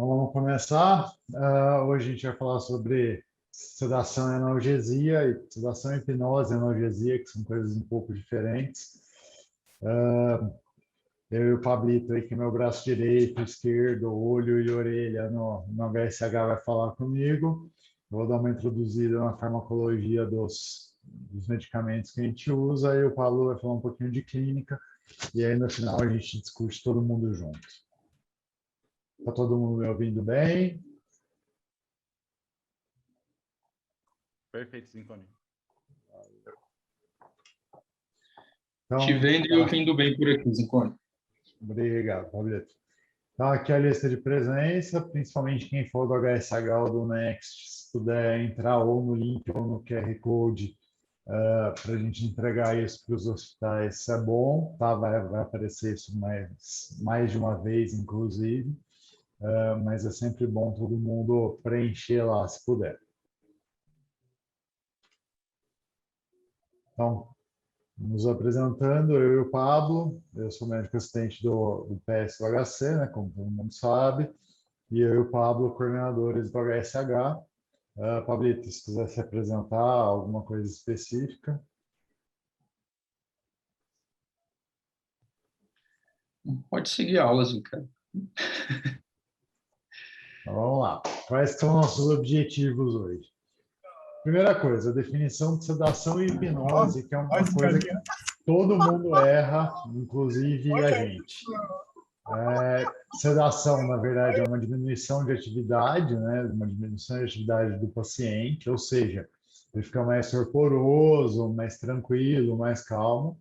Então, vamos começar. Hoje a gente vai falar sobre sedação e analgesia, e sedação, hipnose e analgesia, que são coisas um pouco diferentes. Eu e o Pablito, aí, que é meu braço direito, esquerdo, olho e orelha no HSH, vai falar comigo. Eu vou dar uma introduzida na farmacologia dos medicamentos que a gente usa, e o Pablo vai falar um pouquinho de clínica, e aí no final a gente discute todo mundo junto. Está todo mundo me ouvindo bem? Perfeito, Zinconi. Então, Te vendo e ouvindo bem por aqui, Zinconi. obrigado, Pablito. Então, aqui é a lista de presença, principalmente quem for do HSH ou do Next, se puder entrar ou no link ou no QR Code para a gente entregar isso para os hospitais, isso é bom, tá? Vai aparecer isso mais de uma vez, inclusive, mas é sempre bom todo mundo preencher lá, se puder. Então, nos apresentando, eu e o Pablo, eu sou médico assistente do PSUHC, né, como todo mundo sabe, e eu e o Pablo, coordenadores do HSH. Pablito, se quiser se apresentar, alguma coisa específica. Pode seguir a aula, Zinconi. Então, vamos lá. Quais são nossos objetivos hoje? Primeira coisa, a definição de sedação e hipnose, que é uma coisa que todo mundo erra, inclusive a gente. Sedação, na verdade, é uma diminuição de atividade, né? Uma diminuição de atividade do paciente, ou seja, ele fica mais torporoso, mais tranquilo, mais calmo.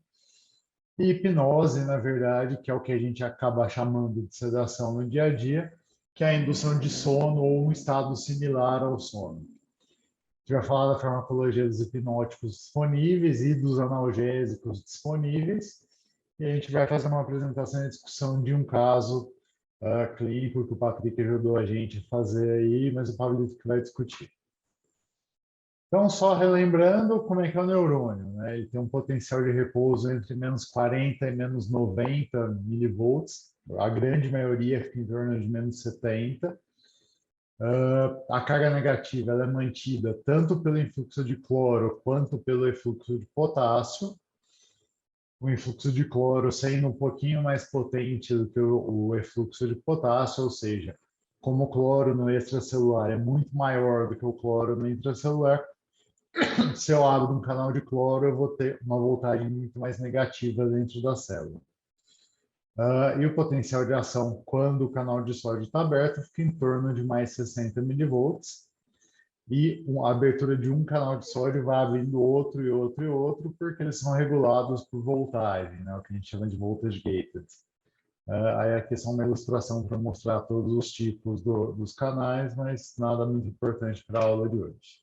E hipnose, na verdade, que é o que a gente acaba chamando de sedação no dia a dia, que é a indução de sono ou um estado similar ao sono. A gente vai falar da farmacologia dos hipnóticos disponíveis e dos analgésicos disponíveis, e a gente vai fazer uma apresentação e discussão de um caso clínico que o Patrick ajudou a gente a fazer aí, mas o Pablito que vai discutir. Então, só relembrando como é que é o neurônio, né? Ele tem um potencial de repouso entre menos 40 e menos 90 milivolts, a grande maioria fica em torno de menos 70. A carga negativa ela é mantida tanto pelo influxo de cloro quanto pelo influxo de potássio. O influxo de cloro sendo um pouquinho mais potente do que o efluxo de potássio, ou seja, como o cloro no extracelular é muito maior do que o cloro no intracelular, se eu abro um canal de cloro, eu vou ter uma voltagem muito mais negativa dentro da célula. E o potencial de ação, quando o canal de sódio está aberto, fica em torno de mais 60 milivolts. E a abertura de um canal de sódio vai abrindo outro e outro e outro, porque eles são regulados por voltagem, né? O que a gente chama de voltage gated. Aí aqui é só uma ilustração para mostrar todos os tipos dos canais, mas nada muito importante para a aula de hoje.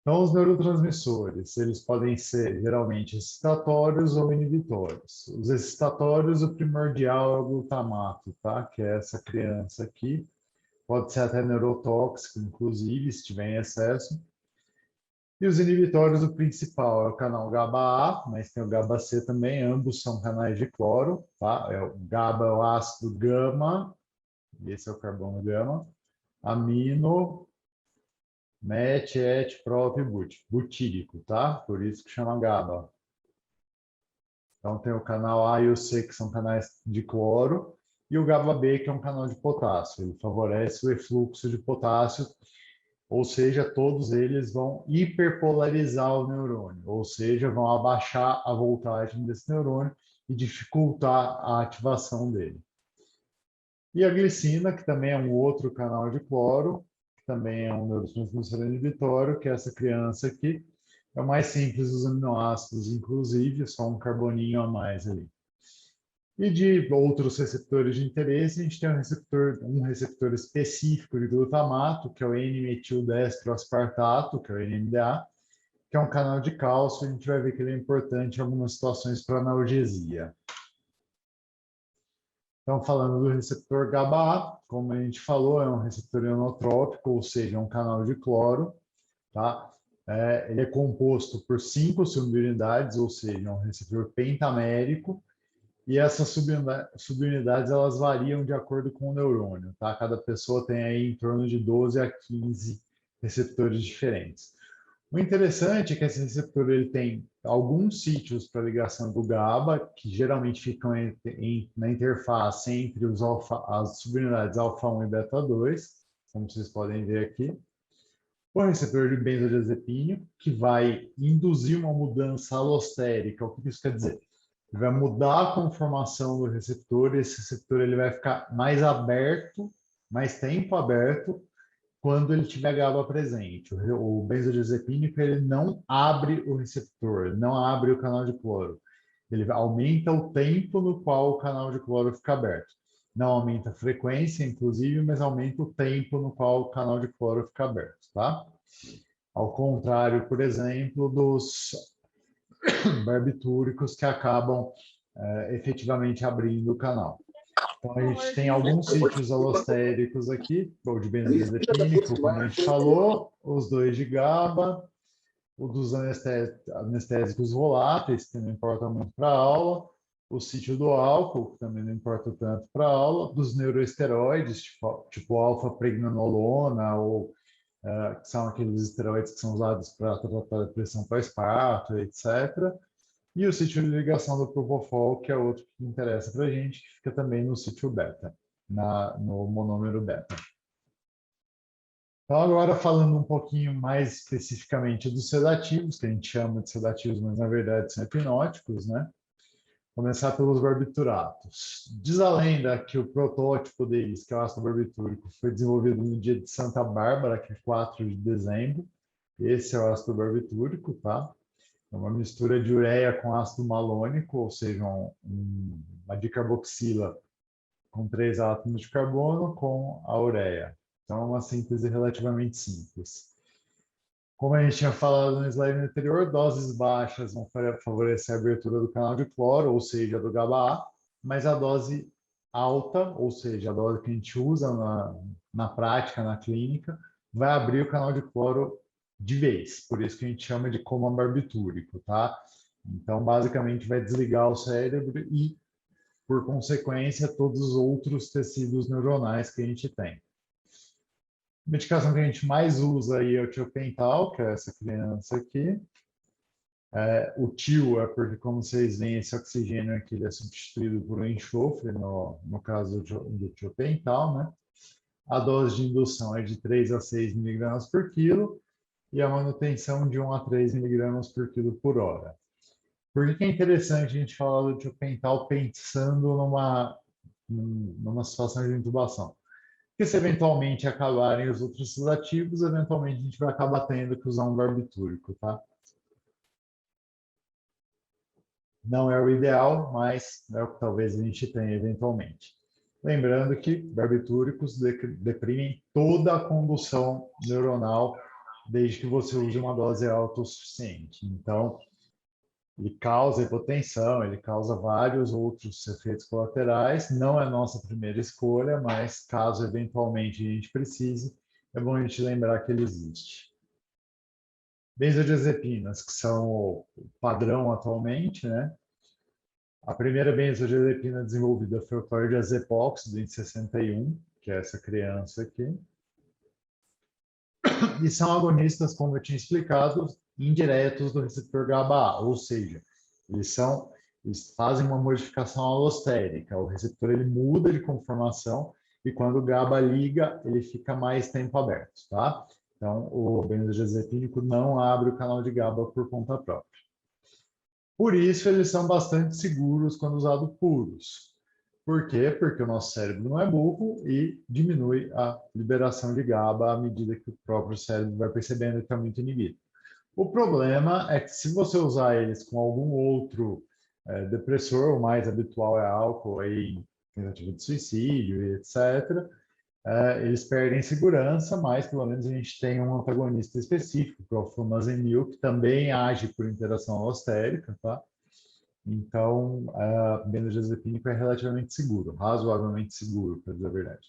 Então, os neurotransmissores, eles podem ser geralmente excitatórios ou inibitórios. Os excitatórios, o primordial é o glutamato, tá? Que é essa criança aqui. Pode ser até neurotóxico, inclusive, se tiver em excesso. E os inibitórios, o principal é o canal GABA-A, mas tem o GABA-C também, ambos são canais de cloro, tá? O GABA é o ácido gama, esse é o carbono gama, amino, met, et, prop e butírico, tá? Por isso que chama GABA. Então tem o canal A e o C, que são canais de cloro, e o GABA-B, que é um canal de potássio. Ele favorece o efluxo de potássio, ou seja, todos eles vão hiperpolarizar o neurônio, ou seja, vão abaixar a voltagem desse neurônio e dificultar a ativação dele. E a glicina, que também é um outro canal de cloro, que também é um neurotransmissor inibitório, que é essa criança aqui. É o mais simples dos aminoácidos, inclusive, só um carboninho a mais ali. E de outros receptores de interesse, a gente tem um receptor específico de glutamato, que é o N-metildestrospartato, que é o NMDA, que é um canal de cálcio. A gente vai ver que ele é importante em algumas situações para analgesia. Então, falando do receptor GABA-A, como a gente falou, é um receptor ionotrópico, ou seja, é um canal de cloro, tá? Ele é composto por 5 subunidades, ou seja, é um receptor pentamérico, E essas subunidades, elas variam de acordo com o neurônio, tá? Cada pessoa tem aí em torno de 12 a 15 receptores diferentes. O interessante é que esse receptor ele tem alguns sítios para ligação do GABA, que geralmente ficam na interface entre as subunidades alfa-1 e beta-2, como vocês podem ver aqui. O receptor de benzodiazepínio, que vai induzir uma mudança alostérica. O que isso quer dizer? Ele vai mudar a conformação do receptor, e esse receptor ele vai ficar mais aberto, mais tempo aberto, quando ele tiver GABA presente. O benzodiazepínico ele não abre o receptor, não abre o canal de cloro. Ele aumenta o tempo no qual o canal de cloro fica aberto. Não aumenta a frequência, inclusive, mas aumenta o tempo no qual o canal de cloro fica aberto, tá? Ao contrário, por exemplo, dos barbitúricos que acabam efetivamente abrindo o canal. Então, a gente tem alguns sítios alostéricos aqui, ou de benzodiazepínico, como a gente falou, os dois de GABA, o dos anestésicos voláteis, que não importa muito para a aula, o sítio do álcool, que também não importa tanto para a aula, dos neuroesteroides, tipo alfa-pregnanolona, ou que são aqueles esteroides que são usados para tratar a depressão pós-parto, etc. E o sítio de ligação do Propofol, que é outro que interessa para a gente, que fica também no sítio beta, no monômero beta. Então, agora falando um pouquinho mais especificamente dos sedativos, que a gente chama de sedativos, mas na verdade são hipnóticos, né? Começar pelos barbituratos. Diz a lenda que o protótipo deles, que é o ácido barbitúrico, foi desenvolvido no dia de Santa Bárbara, que é 4 de dezembro. Esse é o ácido barbitúrico, tá? É uma mistura de ureia com ácido malônico, ou seja, uma dicarboxila com 3 átomos de carbono com a ureia. Então, é uma síntese relativamente simples. Como a gente tinha falado no slide anterior, doses baixas vão favorecer a abertura do canal de cloro, ou seja, do GABA-A, mas a dose alta, ou seja, a dose que a gente usa na prática, na clínica, vai abrir o canal de cloro de vez. Por isso que a gente chama de coma barbitúrico, tá? Então, basicamente, vai desligar o cérebro e, por consequência, todos os outros tecidos neuronais que a gente tem. A medicação que a gente mais usa aí é o tiopental, que é essa criança aqui. O tio é porque, como vocês veem, esse oxigênio aqui ele é substituído por um enxofre, no caso do tiopental, né? A dose de indução é de 3 a 6 miligramas por quilo e a manutenção de 1 a 3 miligramas por quilo por hora. Por que é interessante a gente falar do tiopental pensando numa situação de intubação? Porque se eventualmente acabarem os outros sedativos, eventualmente a gente vai acabar tendo que usar um barbitúrico, tá? Não é o ideal, mas é o que talvez a gente tenha eventualmente. Lembrando que barbitúricos deprimem toda a condução neuronal desde que você use uma dose alta o suficiente. Então, ele causa hipotensão, ele causa vários outros efeitos colaterais. Não é nossa primeira escolha, mas caso eventualmente a gente precise, é bom a gente lembrar que ele existe. Benzodiazepinas, que são o padrão atualmente, né? A primeira benzodiazepina desenvolvida foi o clordiazepóxido em 61, que é essa criança aqui. E são agonistas, como eu tinha explicado, indiretos do receptor GABA-A, ou seja, eles fazem uma modificação alostérica. O receptor ele muda de conformação e quando o GABA liga, ele fica mais tempo aberto, tá? Então, o benzodiazepínico não abre o canal de GABA por conta própria. Por isso, eles são bastante seguros quando usados puros. Por quê? Porque o nosso cérebro não é burro e diminui a liberação de GABA à medida que o próprio cérebro vai percebendo que está muito inibido. O problema é que se você usar eles com algum outro depressor, o mais habitual é álcool, aí, tentativa de suicídio, etc., eles perdem segurança, mas pelo menos a gente tem um antagonista específico, que é o flumazenil, que também age por interação alostérica, tá? Então, benzodiazepínico é relativamente seguro, razoavelmente seguro, para dizer a verdade.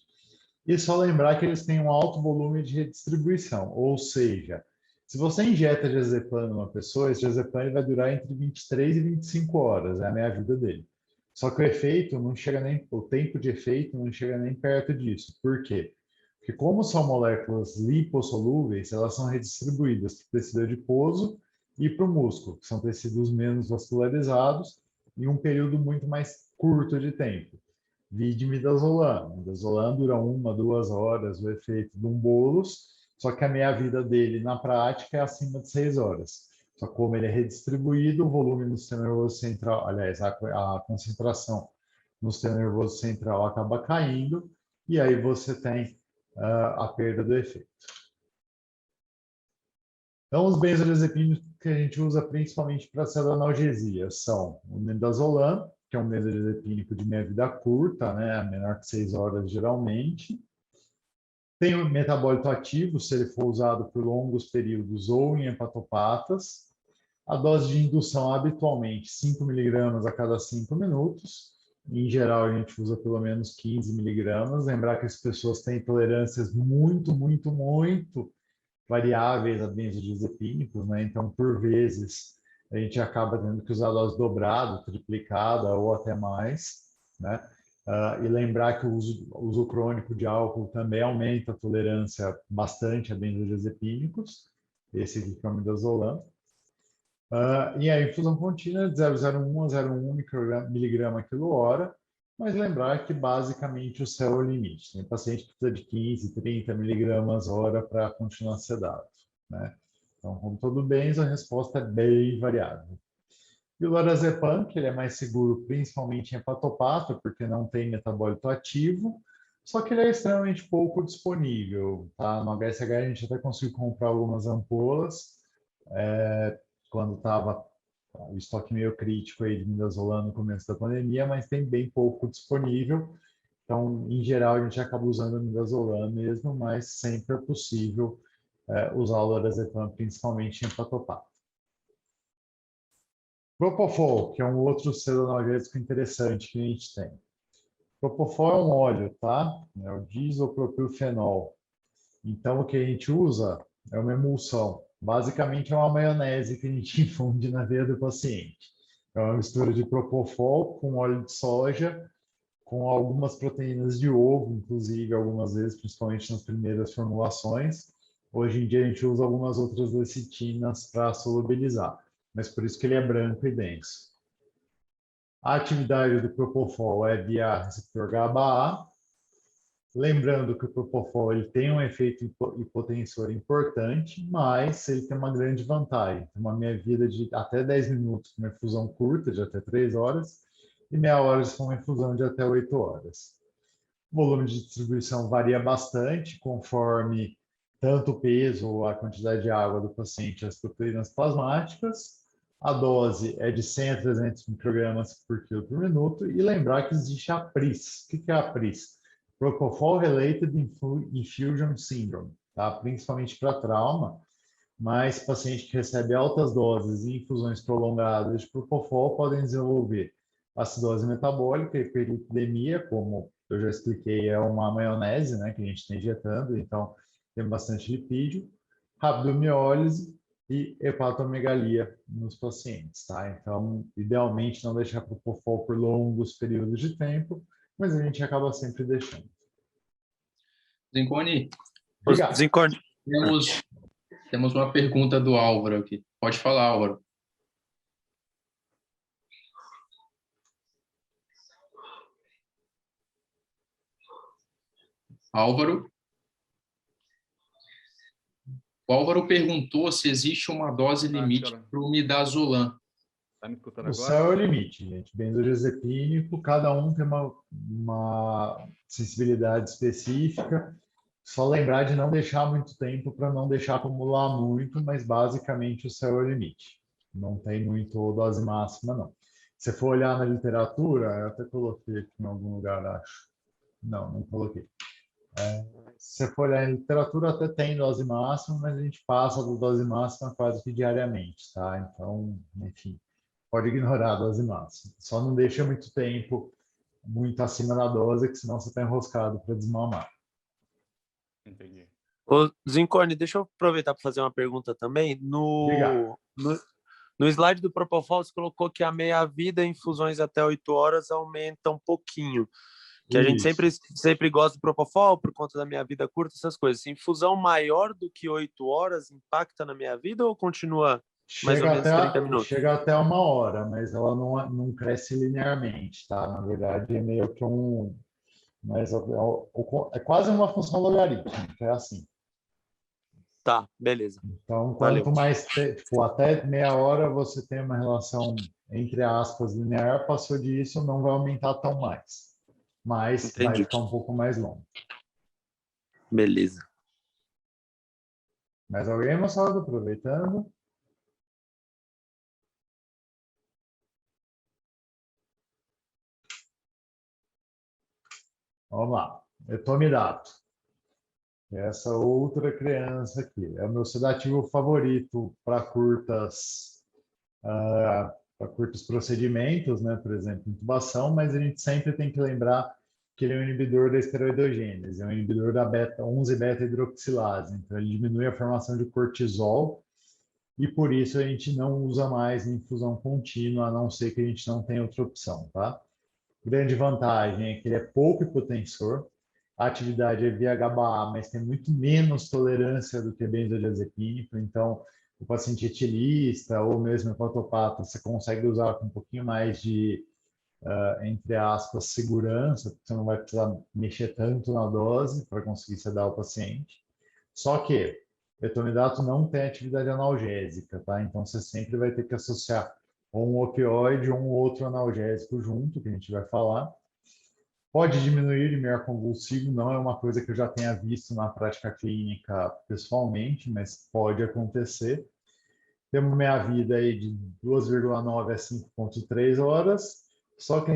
E só lembrar que eles têm um alto volume de redistribuição, ou seja, se você injeta diazepam numa pessoa, esse diazepam vai durar entre 23 e 25 horas, é a meia-vida dele. Só que o efeito não chega nem, o tempo de efeito não chega nem perto disso. Por quê? Porque como são moléculas lipossolúveis, elas são redistribuídas para o tecido adiposo e para o músculo, que são tecidos menos vascularizados, em um período muito mais curto de tempo. Vide midazolam. Midazolam dura 1, 2 horas, o efeito de um bolos, só que a meia-vida dele, na prática, é acima de 6 horas. Só que como ele é redistribuído, o volume no sistema nervoso central, aliás, a concentração no sistema nervoso central acaba caindo, e aí você tem a perda do efeito. Então, os benzodiazepínicos que a gente usa principalmente para essa analgesia são o midazolam, que é um benzodiazepínico de meia-vida curta, né, menor que 6 horas geralmente. Tem o metabólito ativo, se ele for usado por longos períodos ou em hepatopatas. A dose de indução habitualmente 5 miligramas a cada 5 minutos. Em geral, a gente usa pelo menos 15 miligramas. Lembrar que as pessoas têm tolerâncias muito variáveis a benzodiazepínicos, né? Então, por vezes, a gente acaba tendo que usar a dose dobrada, triplicada ou até mais, né? E lembrar que o uso crônico de álcool também aumenta a tolerância bastante a benzodiazepínicos, esse aqui que é o midazolam. E a infusão contínua de 0,01 a 0,1 miligrama quilo hora, mas lembrar que basicamente o céu é o limite. Tem paciente que precisa de 15, 30 miligramas hora para continuar sedado, né? Então, como todo benzo, a resposta é bem variável. E o lorazepam, que ele é mais seguro principalmente em hepatopata, porque não tem metabólito ativo, só que ele é extremamente pouco disponível, tá? No HSH a gente até conseguiu comprar algumas ampolas, quando estava o estoque meio crítico aí de midazolam no começo da pandemia, mas tem bem pouco disponível. Então, em geral, a gente acaba usando o midazolam mesmo, mas sempre é possível usar o lorazepam, principalmente em hepatopata. Propofol, que é um outro seroanalgésico interessante que a gente tem. Propofol é um óleo, tá? É o diisopropilfenol. Então, o que a gente usa é uma emulsão. Basicamente, é uma maionese que a gente infunde na veia do paciente. É uma mistura de propofol com óleo de soja, com algumas proteínas de ovo, inclusive, algumas vezes, principalmente nas primeiras formulações. Hoje em dia, a gente usa algumas outras lecitinas para solubilizar, mas por isso que ele é branco e denso. A atividade do propofol é via receptor GABA-A. Lembrando que o propofol ele tem um efeito hipotensor importante, mas ele tem uma grande vantagem. Tem uma meia-vida de até 10 minutos com uma infusão curta, de até 3 horas, e meia hora com uma infusão de até 8 horas. O volume de distribuição varia bastante conforme tanto o peso ou a quantidade de água do paciente e as proteínas plasmáticas. A dose é de 100 a 300 microgramas por quilo por minuto. E lembrar que existe a PRIS. O que é a PRIS? Propofol Related Infusion Syndrome, tá? Principalmente para trauma, mas paciente que recebe altas doses e infusões prolongadas de propofol podem desenvolver acidose metabólica, hiperlipidemia, como eu já expliquei, é uma maionese, né, que a gente está injetando, então tem bastante lipídio, rabdomiólise e hepatomegalia nos pacientes, tá? Então, idealmente não deixar propofol por longos períodos de tempo, mas a gente acaba sempre deixando. Zincone, Zincone. temos uma pergunta do Álvaro aqui. Pode falar, Álvaro. Álvaro? O Álvaro perguntou se existe uma dose limite para o midazolam. Está me escutando O agora? céu é o limite, gente. Benzodiazepínico, cada um tem uma sensibilidade específica. Só lembrar de não deixar muito tempo para não deixar acumular muito, mas basicamente o céu é o limite. Não tem muito dose máxima, não. Se for olhar na literatura, eu até coloquei aqui em algum lugar, acho. Não coloquei. Se for olhar em literatura, até tem dose máxima, mas a gente passa da dose máxima quase que diariamente, tá? Então, enfim, pode ignorar a dose máxima. Só não deixa muito tempo muito acima da dose, que senão você está enroscado para desmamar. Entendi. Ô, Zincone, deixa eu aproveitar para fazer uma pergunta também. Obrigado. No slide do Propofol, você colocou que a meia-vida em infusões até 8 horas aumenta um pouquinho. Que a gente sempre gosta do Propofol por conta da meia-vida curta, essas coisas. Infusão maior do que 8 horas impacta na meia-vida ou continua mais ou menos 30 minutos? Chega até 1 hora, mas ela não cresce linearmente, tá? Na verdade, é meio que mas é quase uma função logarítmica, é assim. Tá, beleza. Então, Valeu. quanto mais, tipo, até meia hora você tem uma relação, entre aspas, linear, passou disso, não vai aumentar tão mais. Mas vai Entendi. ficar um pouco mais longo. Beleza. Mais alguém, moçada? Aproveitando. Vamos lá. Etomidato. Essa outra criança aqui. É o meu sedativo favorito para curtos procedimentos, né? Por exemplo, intubação, mas a gente sempre tem que lembrar que ele é um inibidor da esteroidogênese, é um inibidor da 11 beta-hidroxilase. Então, ele diminui a formação de cortisol e por isso a gente não usa mais em infusão contínua, a não ser que a gente não tenha outra opção, tá? Grande vantagem é que ele é pouco hipotensor, a atividade é via GABA-A, mas tem muito menos tolerância do que benzodiazepínico, então o paciente etilista ou mesmo hepatopata, você consegue usar com um pouquinho mais de, entre aspas, segurança, porque você não vai precisar mexer tanto na dose para conseguir sedar o paciente. Só que etomidato não tem atividade analgésica, tá? Então você sempre vai ter que associar ou um opioide ou um outro analgésico junto, que a gente vai falar. Pode diminuir limiar convulsivo, não é uma coisa que eu já tenha visto na prática clínica pessoalmente, mas pode acontecer. Temos meia-vida aí de 2,9 a 5,3 horas, só que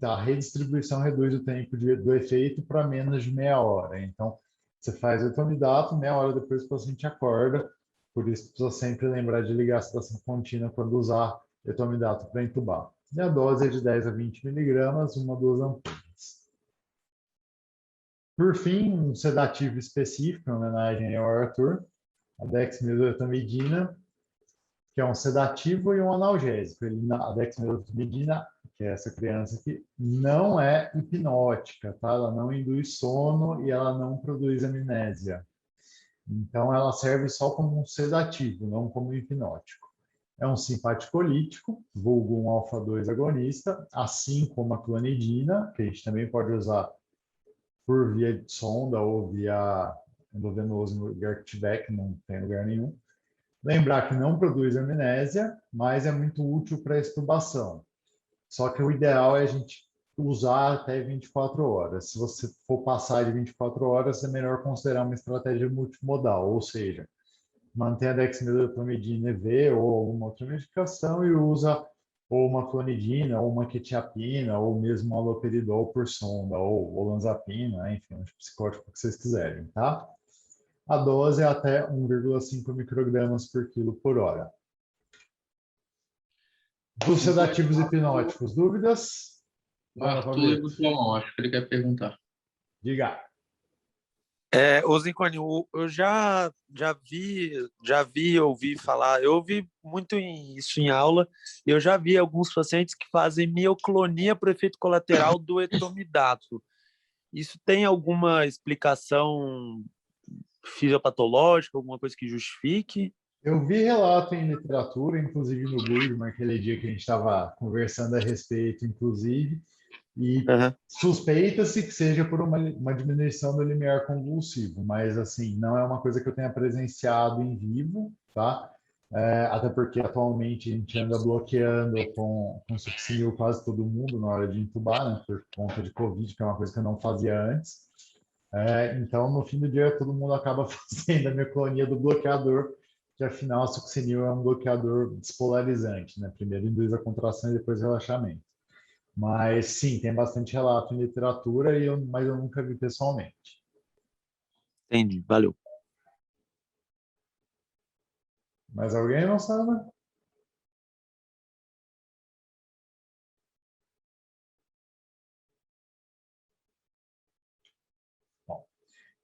a redistribuição reduz o tempo do efeito para menos de meia hora. Então, você faz o etomidato, meia hora depois o paciente acorda, por isso precisa sempre lembrar de ligar a sedação contínua quando usar etomidato para intubar. E a dose é de 10 a 20 miligramas, 1 a 2 ampulhas. Por fim, um sedativo específico, em homenagem ao Arthur, a dexmedetomidina, que é um sedativo e um analgésico. A dexmedetomidina, que é essa criança aqui, não é hipnótica, tá? Ela não induz sono e ela não produz amnésia. Então, ela serve só como um sedativo, não como hipnótico. É um simpaticolítico, vulgo um alfa-2 agonista, assim como a clonidina, que a gente também pode usar por via de sonda ou via endovenoso no lugar que tiver, que não tem lugar nenhum. Lembrar que não produz amnésia, mas é muito útil para extubação. Só que o ideal é a gente usar até 24 horas. Se você for passar de 24 horas, é melhor considerar uma estratégia multimodal, ou seja, mantém a dexmedetomidina EV ou alguma outra medicação e usa ou uma clonidina, ou uma quetiapina, ou mesmo um haloperidol por sonda, ou olanzapina, enfim, um psicótico que vocês quiserem, tá? A dose é até 1,5 microgramas por quilo por hora. Dos sedativos hipnóticos, dúvidas? O Arthur levantou a mão, acho que ele quer perguntar. Diga. Ô Zinconi, eu já vi, ouvi falar, eu ouvi muito isso em aula, e eu já vi alguns pacientes que fazem mioclonia por efeito colateral do etomidato. Isso tem alguma explicação fisiopatológica, alguma coisa que justifique? Eu vi relato em literatura, inclusive no Goodman, aquele dia que a gente estava conversando a respeito, inclusive, e suspeita-se que seja por uma diminuição do limiar convulsivo, mas assim, não é uma coisa que eu tenha presenciado em vivo, tá? Até porque atualmente a gente anda bloqueando com succinil quase todo mundo na hora de intubar, né? Por conta de Covid, que é uma coisa que eu não fazia antes. Então, no fim do dia, todo mundo acaba fazendo a mioclonia do bloqueador, que afinal a succinil é um bloqueador despolarizante, né? Primeiro induz a contração e depois o relaxamento. Mas sim, tem bastante relato em literatura, mas eu nunca vi pessoalmente. Entendi, valeu. Mais alguém, não sabe? Bom,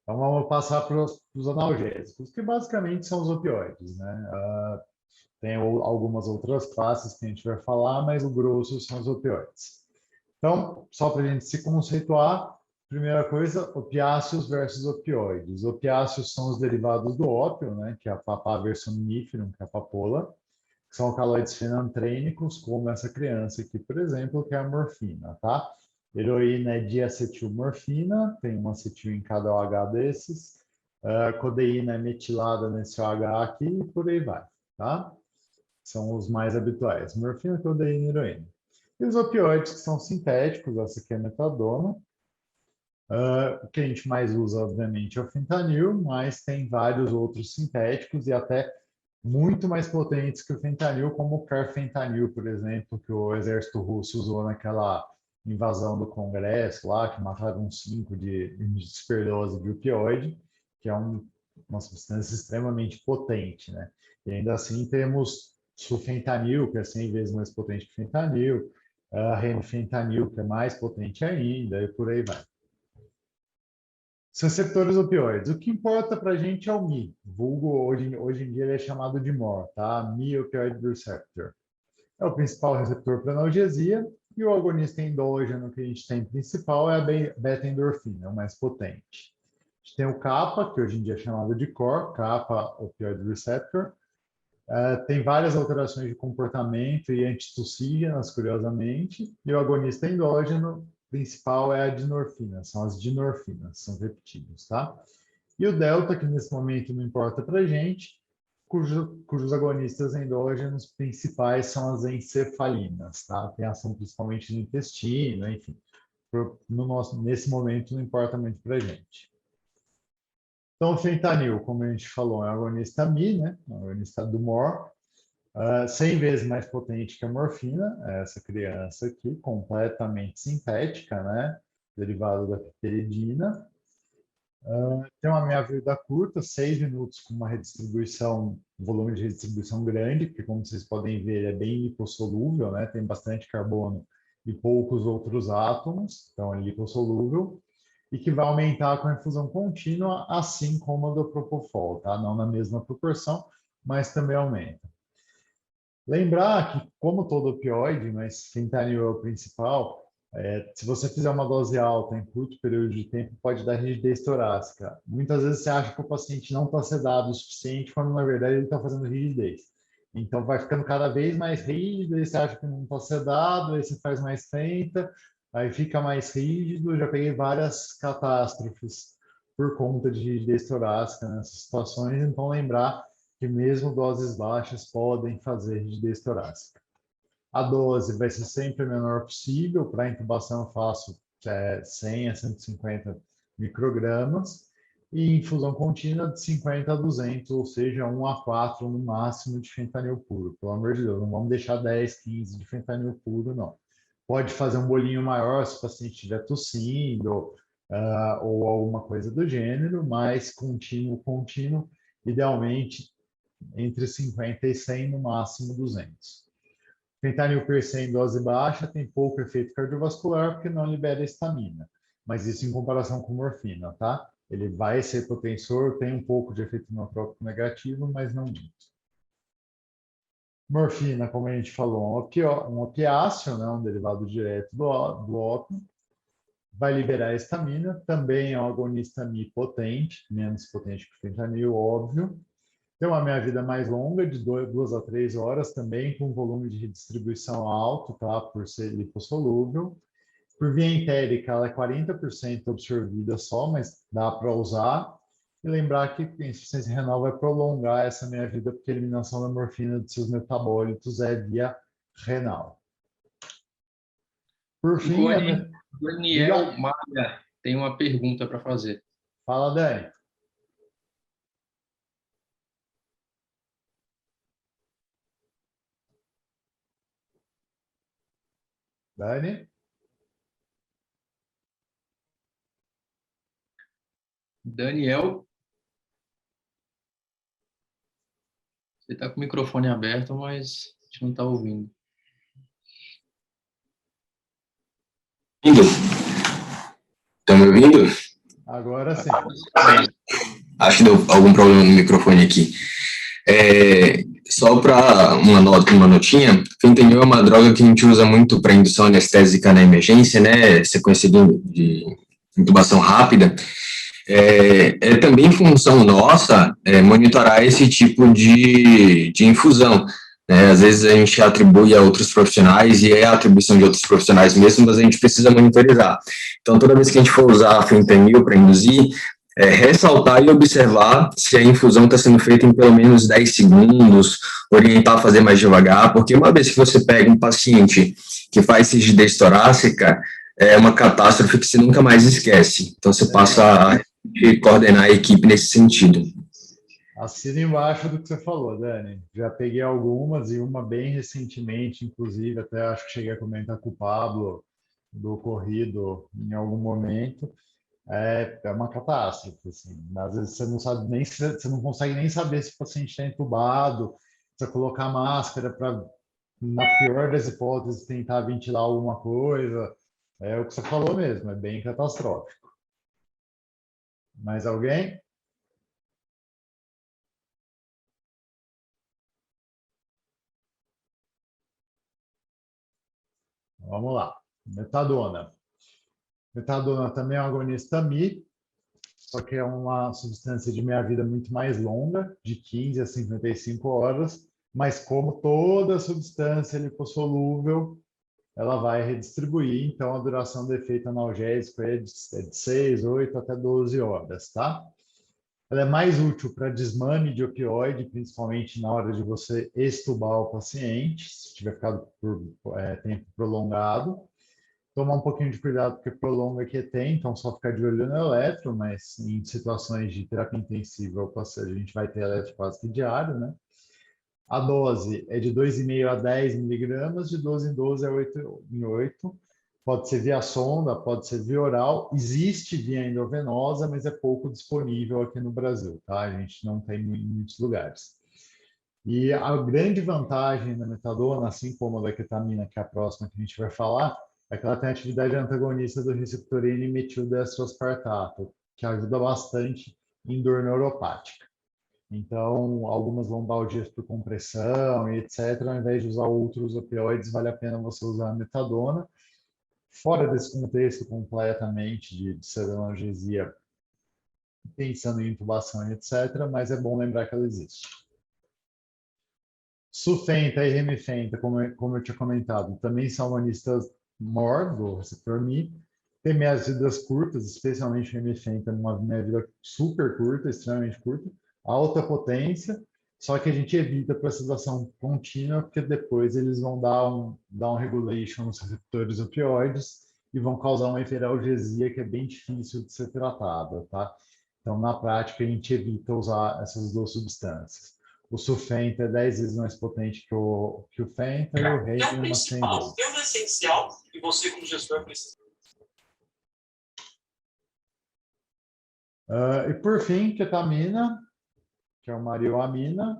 então vamos passar para os analgésicos, que basicamente são os opioides, né? Tem algumas outras classes que a gente vai falar, mas o grosso são os opioides. Então, só para a gente se conceituar, primeira coisa, opiáceos versus opioides. Opiáceos são os derivados do ópio, né, que é a papaver somníferum, que é a papoula, que são alcaloides fenantrênicos, como essa criança aqui, por exemplo, que é a morfina, tá? Heroína é diacetilmorfina, tem um acetil em cada OH desses. Codeína é metilada nesse OH aqui e por aí vai, tá? São os mais habituais, morfina, codeína e heroína. E os opioides, que são sintéticos, essa aqui é a metadona. O que a gente mais usa, obviamente, é o fentanil, mas tem vários outros sintéticos e até muito mais potentes que o fentanil, como o carfentanil, por exemplo, que o exército russo usou naquela invasão do Congresso lá, que mataram 5 de superdose de opioide, que é uma substância extremamente potente, né? E ainda assim temos sulfentanil, que é 100 vezes mais potente que o fentanil, remifentanil, que é mais potente ainda, e por aí vai. Receptores opioides. O que importa para a gente é o Mi. Vulgo, hoje em dia ele é chamado de MOR, tá? Mi Opioid Receptor. É o principal receptor para analgesia e o agonista endógeno que a gente tem principal é a beta-endorfina, o mais potente. A gente tem o kappa, que hoje em dia é chamado de COR, Kappa Opioid Receptor. Tem várias alterações de comportamento e antitussígenas, curiosamente, e o agonista endógeno principal é a dinorfina, são as dinorfinas, são repetidos, tá? E o delta, que nesse momento não importa para a gente, cujos agonistas endógenos principais são as encefalinas, tá? Tem ação principalmente no intestino, enfim. Nesse momento não importa muito para a gente. Então, o fentanil, como a gente falou, é um agonista Mi, né? Um agonista do MOR, 100 vezes mais potente que a morfina, essa criança aqui, completamente sintética, né? Derivada da piperidina. Tem uma meia-vida curta, 6 minutos com uma redistribuição, um volume de redistribuição grande, porque como vocês podem ver, ele é bem lipossolúvel, né? Tem bastante carbono e poucos outros átomos, então é lipossolúvel, e que vai aumentar com a infusão contínua, assim como a do propofol, tá? Não na mesma proporção, mas também aumenta. Lembrar que, como todo opioide, mas fentanil é o principal, se você fizer uma dose alta em curto período de tempo, pode dar rigidez torácica. Muitas vezes você acha que o paciente não está sedado o suficiente, quando na verdade ele está fazendo rigidez. Então vai ficando cada vez mais rígido, aí você acha que não está sedado, aí você faz mais fenta, aí fica mais rígido. Já peguei várias catástrofes por conta de rigidez torácica nessas situações, então lembrar que mesmo doses baixas podem fazer rigidez torácica. A dose vai ser sempre a menor possível. Para intubação eu faço 100 a 150 microgramas e infusão contínua de 50 a 200, ou seja, 1 a 4 no máximo de fentanil puro. Pelo amor de Deus, não vamos deixar 10, 15 de fentanil puro, não. Pode fazer um bolinho maior se o paciente estiver tossindo ou alguma coisa do gênero, mas contínuo, idealmente entre 50 e 100, no máximo 200. Fentanil per se em dose baixa tem pouco efeito cardiovascular porque não libera histamina, mas isso em comparação com morfina, tá? Ele vai ser propensor, tem um pouco de efeito inotrópico negativo, mas não muito. Morfina, como a gente falou, um opiáceo, né? Um derivado direto do ópio, vai liberar histamina, também é um agonista Mi potente, menos potente que o fentanil, óbvio. Tem uma meia-vida mais longa, de 2 a 3 horas, também com volume de redistribuição alto, tá? Por ser lipossolúvel. Por via entérica, ela é 40% absorvida só, mas dá para usar. E lembrar que a insuficiência renal vai prolongar essa meia-vida, porque a eliminação da morfina de seus metabólitos é via renal. Por fim, Daniel Maia tem uma pergunta para fazer. Fala, Dani. Dani? Daniel? Você está com o microfone aberto, mas a gente não está ouvindo. Estão me ouvindo? Agora sim. Acho que deu algum problema no microfone aqui. Só para uma notinha, fentanil é uma droga que a gente usa muito para indução anestésica na emergência, né? Sequência de intubação rápida. É também função nossa monitorar esse tipo de infusão. Né? Às vezes a gente atribui a outros profissionais e é a atribuição de outros profissionais mesmo, mas a gente precisa monitorizar. Então, toda vez que a gente for usar fentanil para induzir, ressaltar e observar se a infusão está sendo feita em pelo menos 10 segundos, orientar a fazer mais devagar, porque uma vez que você pega um paciente que faz rigidez torácica, é uma catástrofe que você nunca mais esquece. Então, você passa a coordenar a equipe nesse sentido. Assina embaixo do que você falou, Dani. Já peguei algumas e uma bem recentemente, inclusive, até acho que cheguei a comentar com o Pablo do ocorrido em algum momento. É uma catástrofe, assim. Às vezes você não sabe nem você não consegue nem saber se o paciente está entubado, precisa colocar máscara para, na pior das hipóteses, tentar ventilar alguma coisa. É o que você falou mesmo, é bem catastrófico. Mais alguém? Vamos lá. Metadona. Metadona também é um agonista Mi, só que é uma substância de meia-vida muito mais longa, de 15 a 55 horas, mas como toda substância lipossolúvel, ela vai redistribuir, então a duração do efeito analgésico é de 6, 8 até 12 horas, tá? Ela é mais útil para desmame de opioide, principalmente na hora de você extubar o paciente, se tiver ficado por tempo prolongado. Tomar um pouquinho de cuidado, porque prolonga QT, então só ficar de olho no eletro, mas em situações de terapia intensiva, a gente vai ter eletro quase que diário, né? A dose é de 2,5 a 10 miligramas, de 12 em 12 a 8 em 8. Pode ser via sonda, pode ser via oral. Existe via endovenosa, mas é pouco disponível aqui no Brasil, tá? A gente não tem em muitos lugares. E a grande vantagem da metadona, assim como a da ketamina, que é a próxima que a gente vai falar, é que ela tem atividade antagonista do receptor N-metildestrospartato, que ajuda bastante em dor neuropática. Então, algumas lombalgias por compressão e etc., ao invés de usar outros opioides, vale a pena você usar a metadona. Fora desse contexto completamente de pseudonalgesia, pensando em intubação e etc., mas é bom lembrar que ela existe. Sufenta e remifenta, como eu tinha comentado, também são agonistas MOR, do receptor Mi, tem meias-vidas curtas, especialmente remifenta, uma meia-vida super curta, extremamente curta, alta potência, só que a gente evita a precisação contínua, porque depois eles vão dar um regulation nos receptores opioides e vão causar uma hiperalgesia que é bem difícil de ser tratada, tá? Então, na prática, a gente evita usar essas duas substâncias. O Sufenta é 10 vezes mais potente que o Fenta e o Rei é o umas 100 principal, vezes. é o essencial, e você, como gestor, precisa. E por fim, ketamina, que é uma arioamina,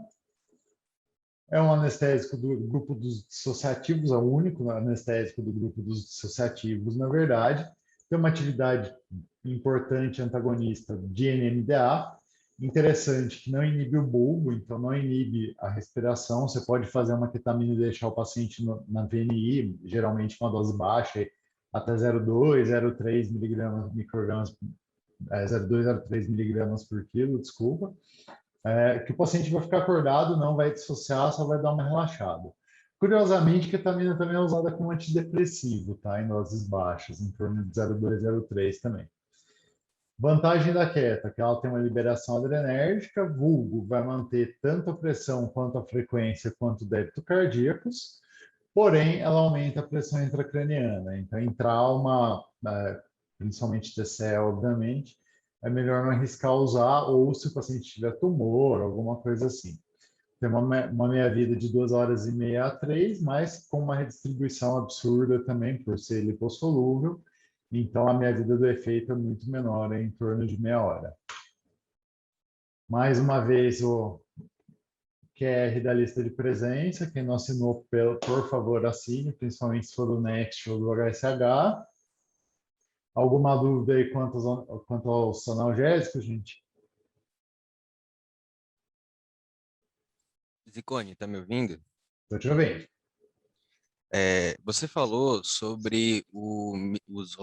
é um anestésico do grupo dos dissociativos, é o único anestésico do grupo dos dissociativos, na verdade. Tem uma atividade importante antagonista de NMDA, interessante que não inibe o bulbo, então não inibe a respiração. Você pode fazer uma ketamina e deixar o paciente na VNI, geralmente com uma dose baixa, até 0,2, 0,3 microgramas, 0,2, 0,3 miligramas por quilo, desculpa. Que o paciente vai ficar acordado, não vai dissociar, só vai dar uma relaxada. Curiosamente, a ketamina também é usada como antidepressivo, tá? Em doses baixas, em torno de 0,2, 0,3 também. Vantagem da queta, que ela tem uma liberação adrenérgica, vulgo, vai manter tanto a pressão quanto a frequência quanto débito cardíacos, porém ela aumenta a pressão intracraniana. Então, em trauma, principalmente TCE, obviamente, é melhor não arriscar usar, ou se o paciente tiver tumor, alguma coisa assim. Tem uma meia-vida de 2 horas e meia a 3, mas com uma redistribuição absurda também, por ser lipossolúvel. Então, a meia-vida do efeito é muito menor, é em torno de meia hora. Mais uma vez, o QR da lista de presença. Quem não assinou, por favor, assine, principalmente se for do Next ou do HSH. Alguma dúvida aí quanto aos analgésicos, gente? Zicone, tá me ouvindo? Estou te ouvindo. Você falou sobre os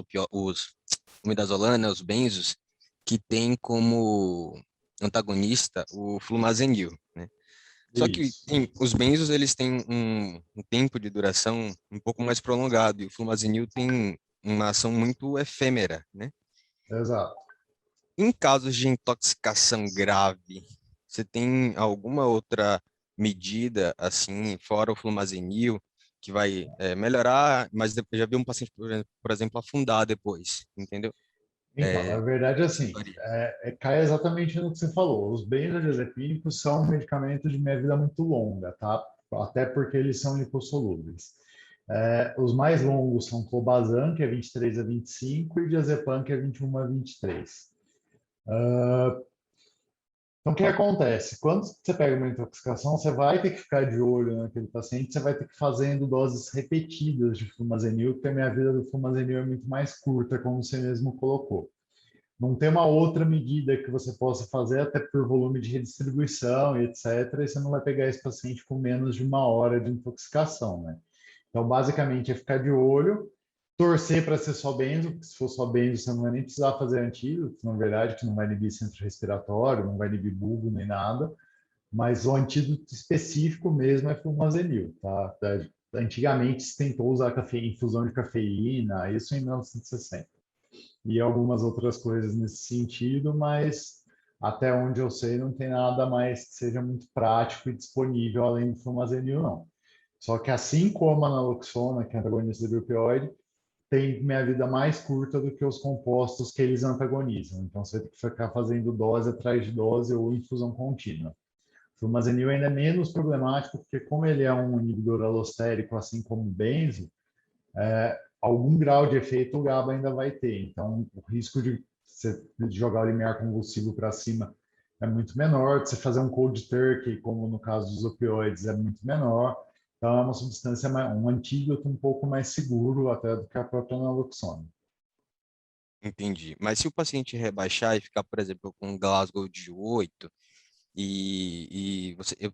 midazolam, né, os benzos, que tem como antagonista o flumazenil, né? Só que Isso, os benzos, eles têm um tempo de duração um pouco mais prolongado, e o flumazenil tem uma ação muito efêmera, né? exato. Em casos de intoxicação grave, você tem alguma outra medida, assim, fora o flumazenil, que vai melhorar, mas depois já vi um paciente, por exemplo, afundar depois, entendeu? Então, na verdade, assim, Varia. cai exatamente no que você falou. Os benzodiazepínicos são medicamentos de meia vida muito longa, tá? Até porque eles são lipossolúveis. Os mais longos são clobazam, que é 23 a 25, e diazepam, que é 21 a 23. Então, o que acontece? Quando você pega uma intoxicação, você vai ter que ficar de olho naquele paciente, você vai ter que ir fazendo doses repetidas de flumazenil, porque a minha vida do flumazenil é muito mais curta, como você mesmo colocou. Não tem uma outra medida que você possa fazer, até por volume de redistribuição e etc., e você não vai pegar esse paciente com menos de 1 hora de intoxicação, né? Então, basicamente, é ficar de olho, torcer para ser só benzo, porque se for só benzo, você não vai nem precisar fazer antídoto, na verdade, que não vai inibir centro respiratório, não vai inibir bulbo nem nada, mas o antídoto específico mesmo é flumazenil, tá? Antigamente se tentou usar infusão de cafeína, isso em 1960, e algumas outras coisas nesse sentido, mas até onde eu sei não tem nada mais que seja muito prático e disponível além do flumazenil, não. Só que assim como a naloxona, que é antagonista do opioide, tem minha vida mais curta do que os compostos que eles antagonizam. Então, você tem que ficar fazendo dose atrás de dose ou infusão contínua. O flumazenil ainda é menos problemático, porque como ele é um inibidor alostérico, assim como o benzo, algum grau de efeito o GABA ainda vai ter. Então, o risco de você jogar o limiar convulsivo para cima é muito menor, de você fazer um cold turkey, como no caso dos opioides, é muito menor. Então, é uma substância, um antídoto um pouco mais seguro até do que a própria naloxona. Entendi. Mas se o paciente rebaixar e ficar, por exemplo, com um Glasgow de 8,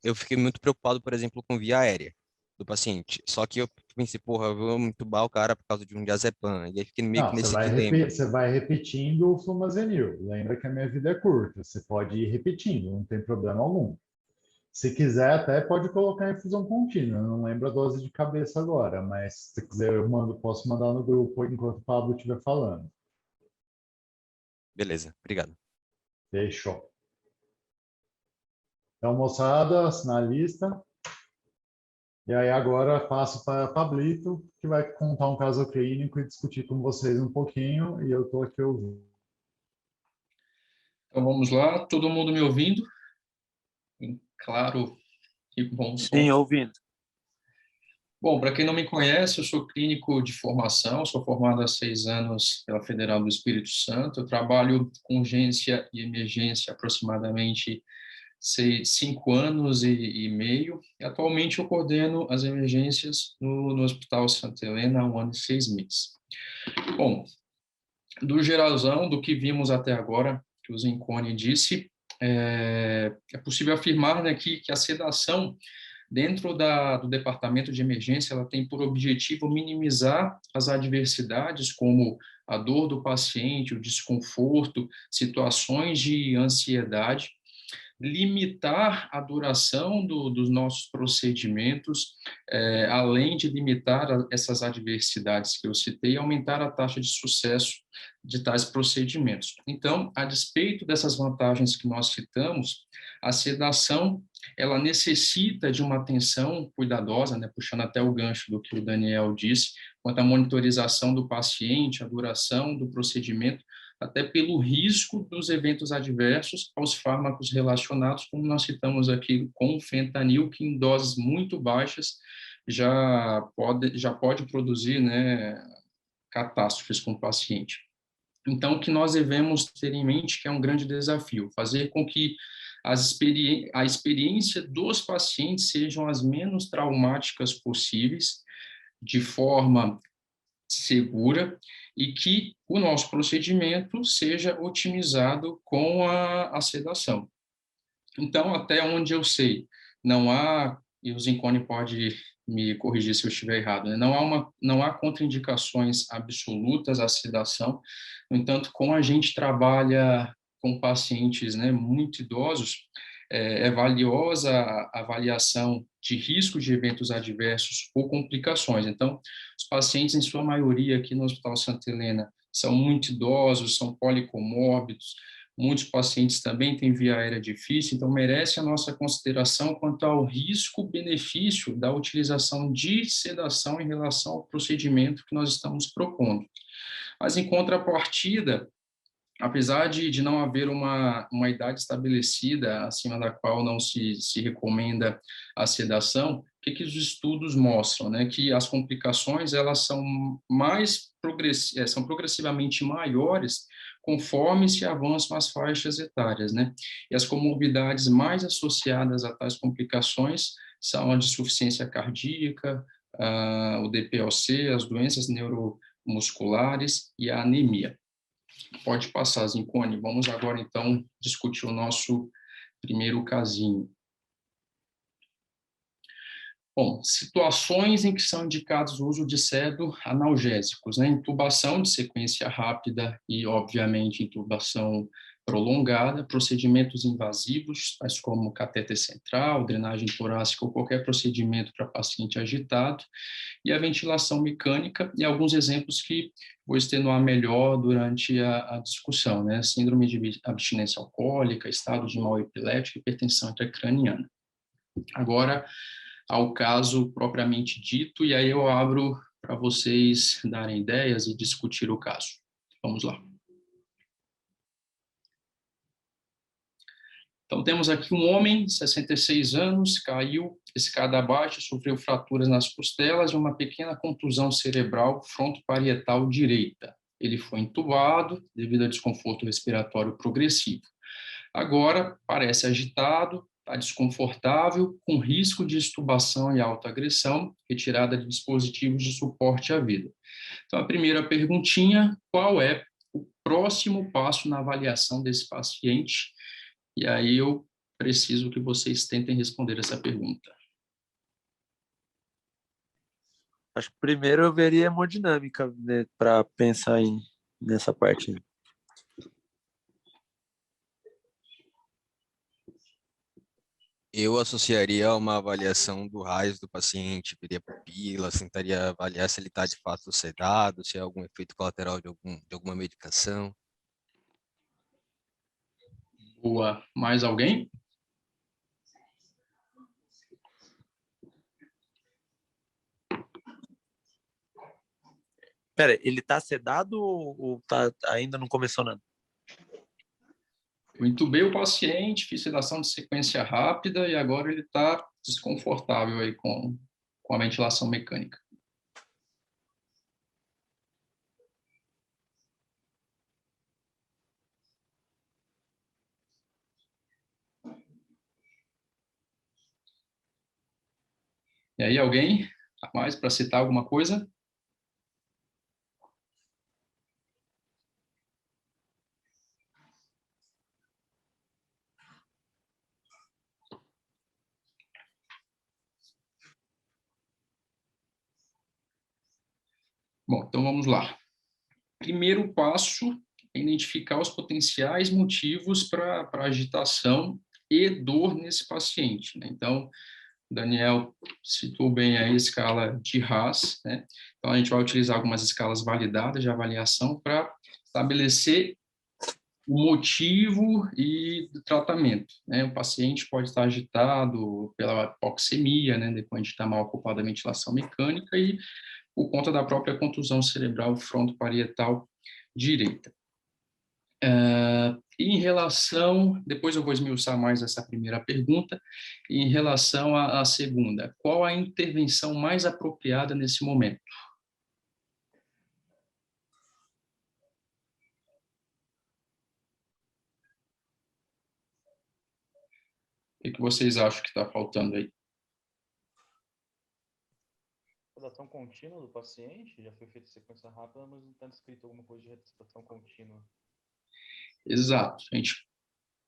eu fiquei muito preocupado, por exemplo, com via aérea do paciente. Só que eu pensei, porra, eu vou entubar o cara por causa de um diazepam. E aí fiquei meio Não, que nesse dilema. você vai repetindo o flumazenil. Lembra que a minha vida é curta. Você pode ir repetindo, não tem problema algum. Se quiser, até pode colocar em infusão contínua. Eu não lembro a dose de cabeça agora, mas se quiser, posso mandar no grupo enquanto o Pablo estiver falando. Beleza, obrigado. Fechou. Então, moçada, assinar a lista. E aí agora passo para Pablito, que vai contar um caso clínico e discutir com vocês um pouquinho, e eu estou aqui ouvindo. Então vamos lá, todo mundo me ouvindo? Claro e bom som. Sim, ouvindo. Bom, para quem não me conhece, eu sou clínico de formação, sou formado há 6 anos pela Federal do Espírito Santo. Eu trabalho com urgência e emergência aproximadamente 5 anos e meio. E atualmente eu coordeno as emergências no Hospital Santa Helena há 1 ano e 6 meses. Bom, do geralzão, do que vimos até agora, que o Zincone disse, é possível afirmar, né, que a sedação dentro do departamento de emergência, ela tem por objetivo minimizar as adversidades, como a dor do paciente, o desconforto, situações de ansiedade, limitar a duração dos nossos procedimentos, além de limitar essas adversidades que eu citei, aumentar a taxa de sucesso de tais procedimentos. Então, a despeito dessas vantagens que nós citamos, a sedação ela necessita de uma atenção cuidadosa, né, puxando até o gancho do que o Daniel disse, quanto à monitorização do paciente, a duração do procedimento, até pelo risco dos eventos adversos aos fármacos relacionados, como nós citamos aqui com o fentanil, que em doses muito baixas já pode produzir, né, catástrofes com o paciente. Então, o que nós devemos ter em mente que é um grande desafio, fazer com que a experiência dos pacientes sejam as menos traumáticas possíveis, de forma segura, e que o nosso procedimento seja otimizado com a sedação. Então, até onde eu sei, não há, e o Zincone pode me corrigir se eu estiver errado, né? Não há contraindicações absolutas à sedação. No entanto, como a gente trabalha com pacientes, né, muito idosos, é valiosa a avaliação de risco de eventos adversos ou complicações. Então, os pacientes, em sua maioria, aqui no Hospital Santa Helena, são muito idosos, são policomórbidos, muitos pacientes também têm via aérea difícil, então merece a nossa consideração quanto ao risco-benefício da utilização de sedação em relação ao procedimento que nós estamos propondo. Mas, em contrapartida, apesar de não haver uma idade estabelecida acima da qual não se recomenda a sedação, o que os estudos mostram? Né? Que as complicações elas são são progressivamente maiores conforme se avançam as faixas etárias, né? E as comorbidades mais associadas a tais complicações são a insuficiência cardíaca, o DPOC, as doenças neuromusculares e a anemia. Pode passar, Zincone. Vamos agora, então, discutir o nosso primeiro casinho. Bom, situações em que são indicados o uso de analgésicos, né? Intubação de sequência rápida e, obviamente, intubação prolongada, procedimentos invasivos, tais como catéter central, drenagem torácica ou qualquer procedimento para paciente agitado, e a ventilação mecânica, e alguns exemplos que vou extenuar melhor durante a discussão, né? Síndrome de abstinência alcoólica, estado de mal epilético e hipertensão intracraniana. Agora, ao caso propriamente dito, e aí eu abro para vocês darem ideias e discutir o caso. Vamos lá. Então, temos aqui um homem, 66 anos, caiu escada abaixo, sofreu fraturas nas costelas e uma pequena contusão cerebral frontoparietal direita. Ele foi entubado devido a desconforto respiratório progressivo. Agora, parece agitado, está desconfortável, com risco de extubação e autoagressão, retirada de dispositivos de suporte à vida. Então, a primeira perguntinha, qual é o próximo passo na avaliação desse paciente? E aí eu preciso que vocês tentem responder essa pergunta. Acho que primeiro eu veria hemodinâmica, né, para pensar nessa parte. Eu associaria a uma avaliação do raio do paciente, veria pupila, tentaria avaliar se ele está de fato sedado, se há algum efeito colateral de alguma medicação. Boa. Mais alguém? Pera, ele tá sedado ou ainda não começou nada? Eu entubei o paciente, fiz sedação de sequência rápida e agora ele está desconfortável aí com a ventilação mecânica. E aí, alguém a mais para citar alguma coisa? Bom, então vamos lá. Primeiro passo é identificar os potenciais motivos para agitação e dor nesse paciente, né? Então, Daniel citou bem a escala de Haas, né? Então, a gente vai utilizar algumas escalas validadas de avaliação para estabelecer o motivo e do tratamento, né? O paciente pode estar agitado pela hipoxemia, né? Depois de estar mal ocupado a ventilação mecânica e por conta da própria contusão cerebral frontoparietal direita. Em relação, depois eu vou esmiuçar mais essa primeira pergunta, em relação à segunda, qual a intervenção mais apropriada nesse momento? O que vocês acham que está faltando aí? Redação contínua do paciente, já foi feita sequência rápida, mas não está descrito alguma coisa de redação contínua. Exato. A gente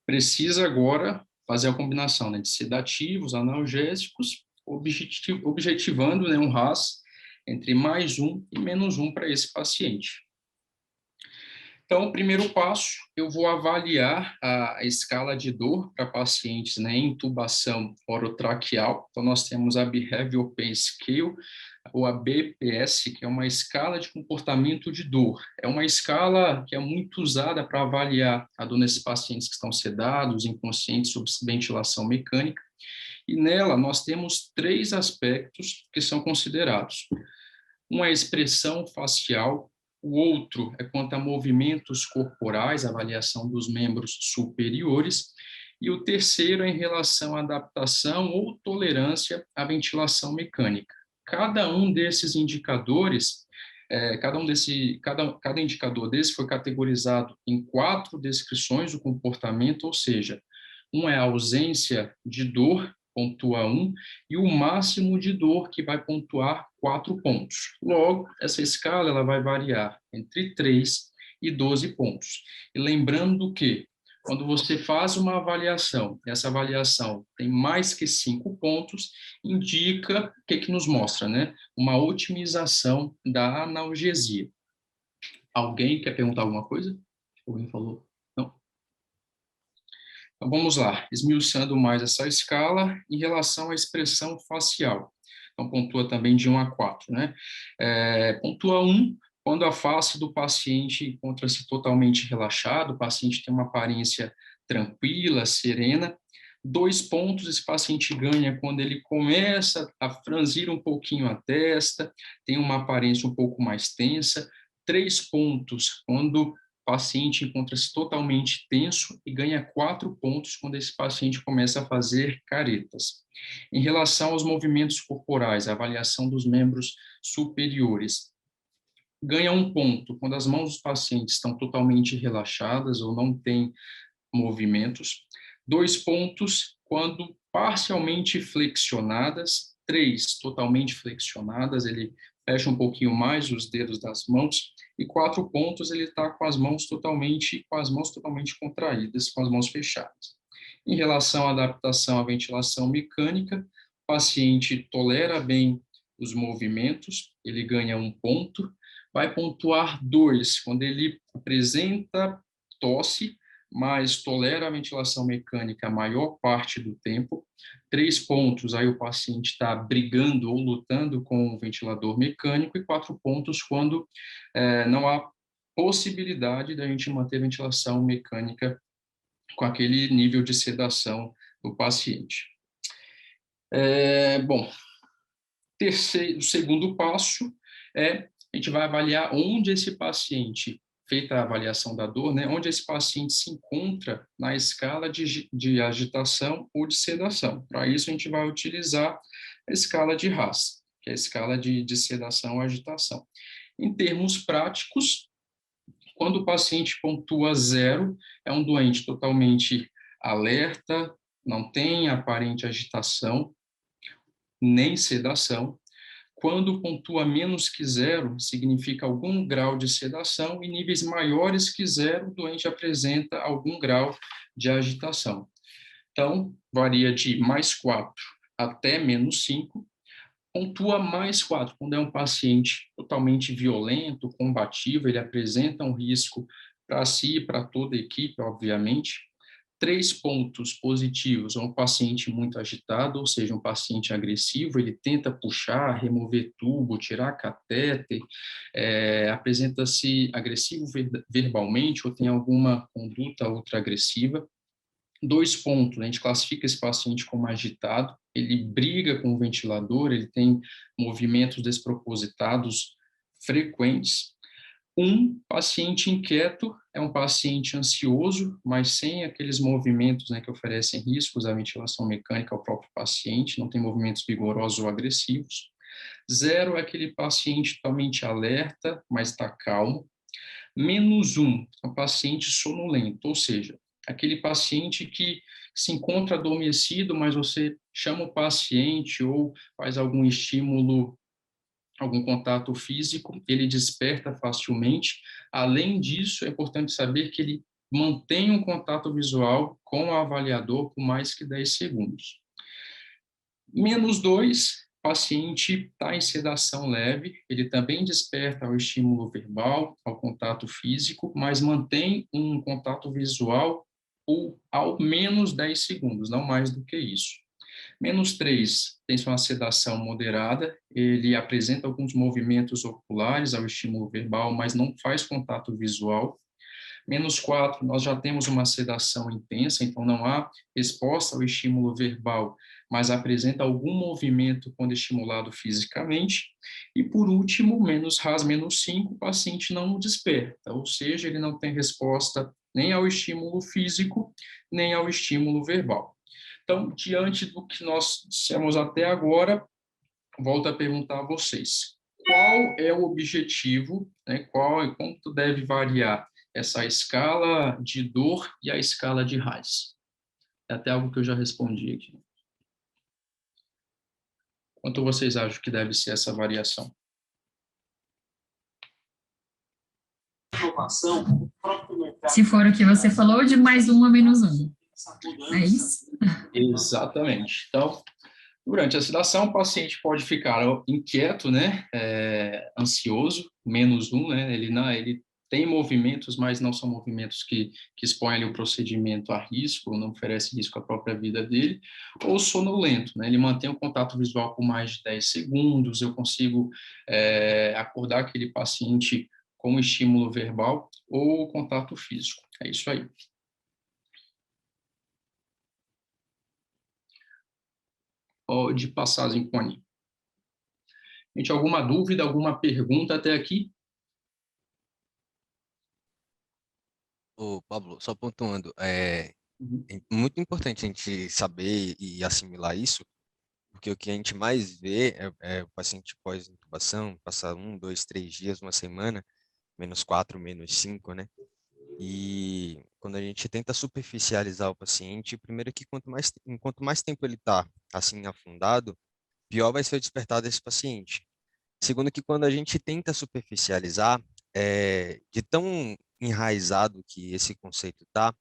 precisa agora fazer a combinação, né, de sedativos, analgésicos, objetivando, né, um RAS entre +1 e -1 para esse paciente. Então, o primeiro passo, eu vou avaliar a escala de dor para pacientes, né, em intubação orotraqueal. Então, nós temos a Behavioral Pain Scale, ou a BPS, que é uma escala de comportamento de dor. É uma escala que é muito usada para avaliar a dor nesses pacientes que estão sedados, inconscientes, sob ventilação mecânica. E nela, nós temos 3 aspectos que são considerados. Um é a expressão facial, o outro é quanto a movimentos corporais, avaliação dos membros superiores, e o terceiro é em relação à adaptação ou tolerância à ventilação mecânica. Cada um desses indicadores, cada indicador desse foi categorizado em 4 descrições do comportamento, ou seja, um é a ausência de dor, pontua 1, e o máximo de dor, que vai pontuar 4 pontos. Logo, essa escala ela vai variar entre 3 e 12 pontos. E lembrando que, quando você faz uma avaliação, essa avaliação tem mais que 5 pontos, indica o que nos mostra, né? Uma otimização da analgesia. Alguém quer perguntar alguma coisa? Alguém falou? Não? Então, vamos lá, esmiuçando mais essa escala em relação à expressão facial. Então, pontua também de 1 a 4, né? Pontua 1, quando a face do paciente encontra-se totalmente relaxado, o paciente tem uma aparência tranquila, serena. 2 pontos esse paciente ganha quando ele começa a franzir um pouquinho a testa, tem uma aparência um pouco mais tensa. 3 pontos quando o paciente encontra-se totalmente tenso e ganha 4 pontos quando esse paciente começa a fazer caretas. Em relação aos movimentos corporais, a avaliação dos membros superiores, ganha 1 ponto quando as mãos dos pacientes estão totalmente relaxadas ou não têm movimentos. 2 pontos quando parcialmente flexionadas. 3 totalmente flexionadas, ele fecha um pouquinho mais os dedos das mãos. E 4 pontos, ele está com as mãos totalmente contraídas, com as mãos fechadas. Em relação à adaptação à ventilação mecânica, o paciente tolera bem os movimentos, ele ganha 1 ponto. Vai pontuar 2 quando ele apresenta tosse, mas tolera a ventilação mecânica a maior parte do tempo. 3 pontos, aí o paciente está brigando ou lutando com o ventilador mecânico, e 4 pontos quando não há possibilidade da gente manter a ventilação mecânica com aquele nível de sedação do paciente. O segundo passo é a gente vai avaliar onde esse paciente, feita a avaliação da dor, né, onde esse paciente se encontra na escala de agitação ou de sedação. Para isso, a gente vai utilizar a escala de RAS, que é a escala de sedação ou agitação. Em termos práticos, quando o paciente pontua 0, é um doente totalmente alerta, não tem aparente agitação, nem sedação. Quando pontua menos que 0, significa algum grau de sedação, e níveis maiores que 0, o doente apresenta algum grau de agitação. Então, varia de +4 até -5. Pontua +4 quando é um paciente totalmente violento, combativo, ele apresenta um risco para si e para toda a equipe, obviamente. 3 pontos positivos, um paciente muito agitado, ou seja, um paciente agressivo, ele tenta puxar, remover tubo, tirar catéter, apresenta-se agressivo verbalmente ou tem alguma conduta ultra-agressiva. 2 pontos, a gente classifica esse paciente como agitado, ele briga com o ventilador, ele tem movimentos despropositados frequentes. Um paciente inquieto é um paciente ansioso, mas sem aqueles movimentos, né, que oferecem riscos à ventilação mecânica ao próprio paciente, não tem movimentos vigorosos ou agressivos. 0 é aquele paciente totalmente alerta, mas está calmo. -1 é um paciente sonolento, ou seja, aquele paciente que se encontra adormecido, mas você chama o paciente ou faz algum estímulo, algum contato físico, ele desperta facilmente. Além disso, é importante saber que ele mantenha um contato visual com o avaliador por mais que 10 segundos. -2, paciente está em sedação leve, ele também desperta ao estímulo verbal, ao contato físico, mas mantém um contato visual por ao menos 10 segundos, não mais do que isso. -3, tem uma sedação moderada, ele apresenta alguns movimentos oculares ao estímulo verbal, mas não faz contato visual. -4, nós já temos uma sedação intensa, então não há resposta ao estímulo verbal, mas apresenta algum movimento quando estimulado fisicamente. E, por último, -RAS, -5, o paciente não desperta, ou seja, ele não tem resposta nem ao estímulo físico, nem ao estímulo verbal. Então, diante do que nós dissemos até agora, volto a perguntar a vocês: qual é o objetivo, né, quanto deve variar essa escala de dor e a escala de RAS? É até algo que eu já respondi aqui. Quanto vocês acham que deve ser essa variação? Se for o que você falou, de +1 a -1. É isso? Exatamente. Então, durante a sedação, o paciente pode ficar inquieto, né, ansioso, -1, né, ele tem movimentos, mas não são movimentos que expõem ali o procedimento a risco, não oferece risco à própria vida dele, ou sonolento, né, ele mantém o contato visual por mais de 10 segundos, eu consigo acordar aquele paciente com estímulo verbal ou contato físico. É isso aí. Pode passar, Zinconi. Gente, alguma dúvida, alguma pergunta até aqui? Ô, Pablo, só pontuando, é muito importante a gente saber e assimilar isso, porque o que a gente mais vê é o paciente pós-intubação, passar 1, 2, 3 dias, uma semana, -4, -5, né? E quando a gente tenta superficializar o paciente, primeiro que enquanto mais tempo ele está assim afundado, pior vai ser o despertar desse paciente. Segundo que quando a gente tenta superficializar, de tão enraizado que esse conceito está,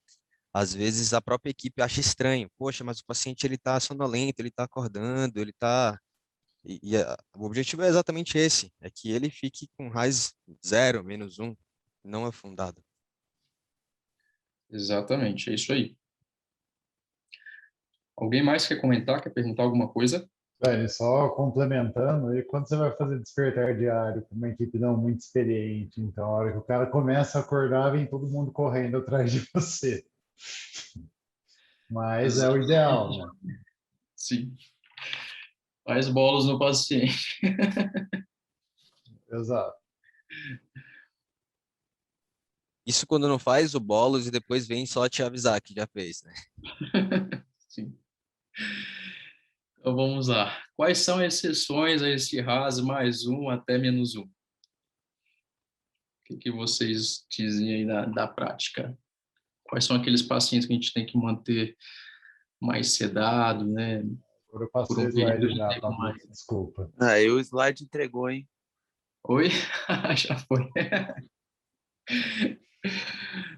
às vezes a própria equipe acha estranho. Poxa, mas o paciente ele está sonolento, ele está acordando, ele está... o objetivo é exatamente esse, é que ele fique com RAS 0, -1, não afundado. Exatamente, é isso aí. Alguém mais quer comentar, quer perguntar alguma coisa? Só complementando, e quando você vai fazer despertar diário com uma equipe não muito experiente, então a hora que o cara começa a acordar, vem todo mundo correndo atrás de você. Mas é o ideal, né? Sim. Faz bolos no paciente. Exato. Isso quando não faz o bolos e depois vem só te avisar que já fez, né? Sim. Então vamos lá. Quais são as exceções a esse RAS +1 até -1? O que vocês dizem aí da prática? Quais são aqueles pacientes que a gente tem que manter mais sedado, né? Agora eu Por passei um o período slide de já, tempo Pablo, mais. desculpa. Aí o slide entregou, hein? Oi? Já foi.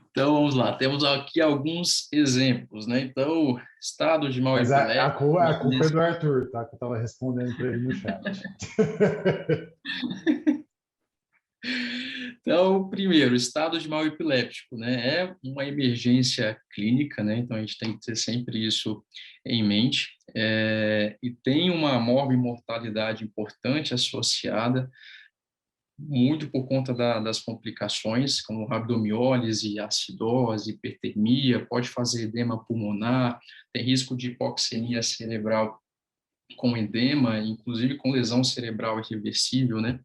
Então, vamos lá. Temos aqui alguns exemplos, né? Então, estado de mal Mas a epilético. culpa é do Arthur, tá? Que eu estava respondendo para ele no chat. Então, primeiro, estado de mal epiléptico, né? É uma emergência clínica, né? Então, a gente tem que ter sempre isso em mente. E tem uma morbimortalidade importante associada, muito por conta das complicações, como rabdomiólise, acidose, hipertermia, pode fazer edema pulmonar, tem risco de hipoxemia cerebral com edema, inclusive com lesão cerebral irreversível, né?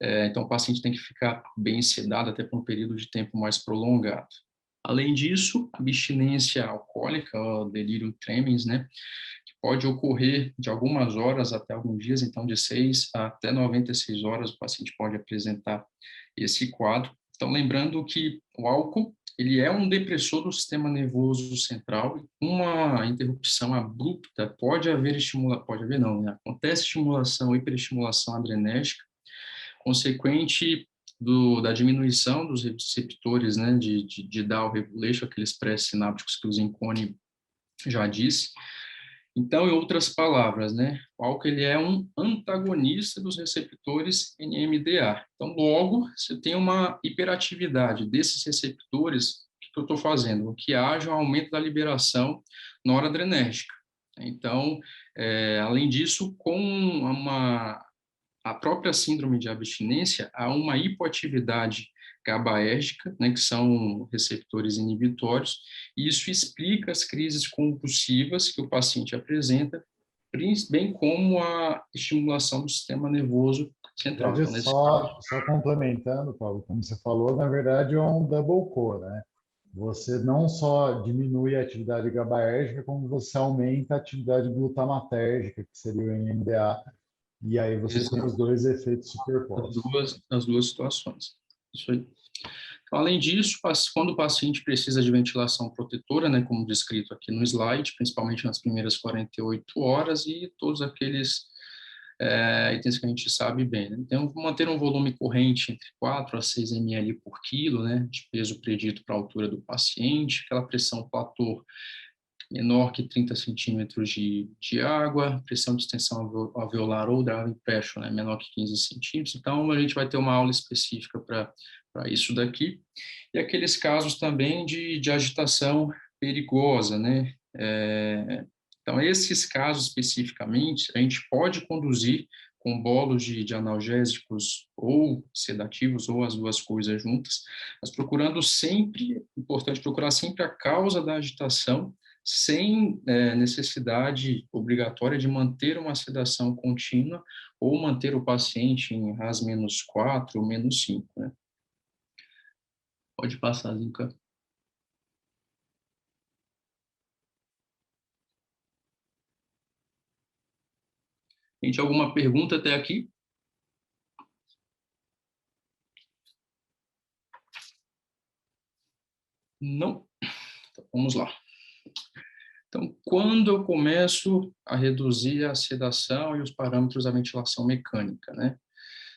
Então, o paciente tem que ficar bem sedado até por um período de tempo mais prolongado. Além disso, abstinência alcoólica, o delirium tremens, né? Pode ocorrer de algumas horas até alguns dias, então de 6 até 96 horas o paciente pode apresentar esse quadro. Então, lembrando que o álcool, ele é um depressor do sistema nervoso central, uma interrupção abrupta, pode haver não, né? Acontece estimulação, hiperestimulação adrenérgica, consequente da diminuição dos receptores, né, de Down regulation, aqueles pré-sinápticos que o Zinconi já disse. Então, em outras palavras, né, o álcool ele é um antagonista dos receptores NMDA. Então, logo, você tem uma hiperatividade desses receptores. O que eu estou fazendo? O que haja um aumento da liberação noradrenérgica. Então, além disso, com a própria síndrome de abstinência, há uma hipoatividade GABAérgica, né, que são receptores inibitórios, e isso explica as crises compulsivas que o paciente apresenta, bem como a estimulação do sistema nervoso central. Então, Então, nesse só complementando, Paulo, como você falou, na verdade é um double core, né? Você não só diminui a atividade GABAérgica, como você aumenta a atividade glutamatérgica, que seria o NMDA, e aí você tem os dois efeitos superpostos. Nas duas situações. Isso aí. Então, além disso, quando o paciente precisa de ventilação protetora, né, como descrito aqui no slide, principalmente nas primeiras 48 horas e todos aqueles itens que a gente sabe bem, né? Então, manter um volume corrente entre 4 a 6 ml por quilo, né, de peso predito para a altura do paciente, aquela pressão platô menor que 30 centímetros de água, pressão de extensão alveolar ou driving pressure, né, menor que 15 centímetros. Então, a gente vai ter uma aula específica para isso daqui. E aqueles casos também de agitação perigosa, né? Então, esses casos especificamente, a gente pode conduzir com bolos de analgésicos ou sedativos, ou as duas coisas juntas, mas procurando sempre, importante procurar sempre a causa da agitação, sem necessidade obrigatória de manter uma sedação contínua ou manter o paciente em RAS -4 ou -5, né? Pode passar, Zinca. Gente, alguma pergunta até aqui? Não? Então, vamos lá. Então, quando eu começo a reduzir a sedação e os parâmetros da ventilação mecânica, né?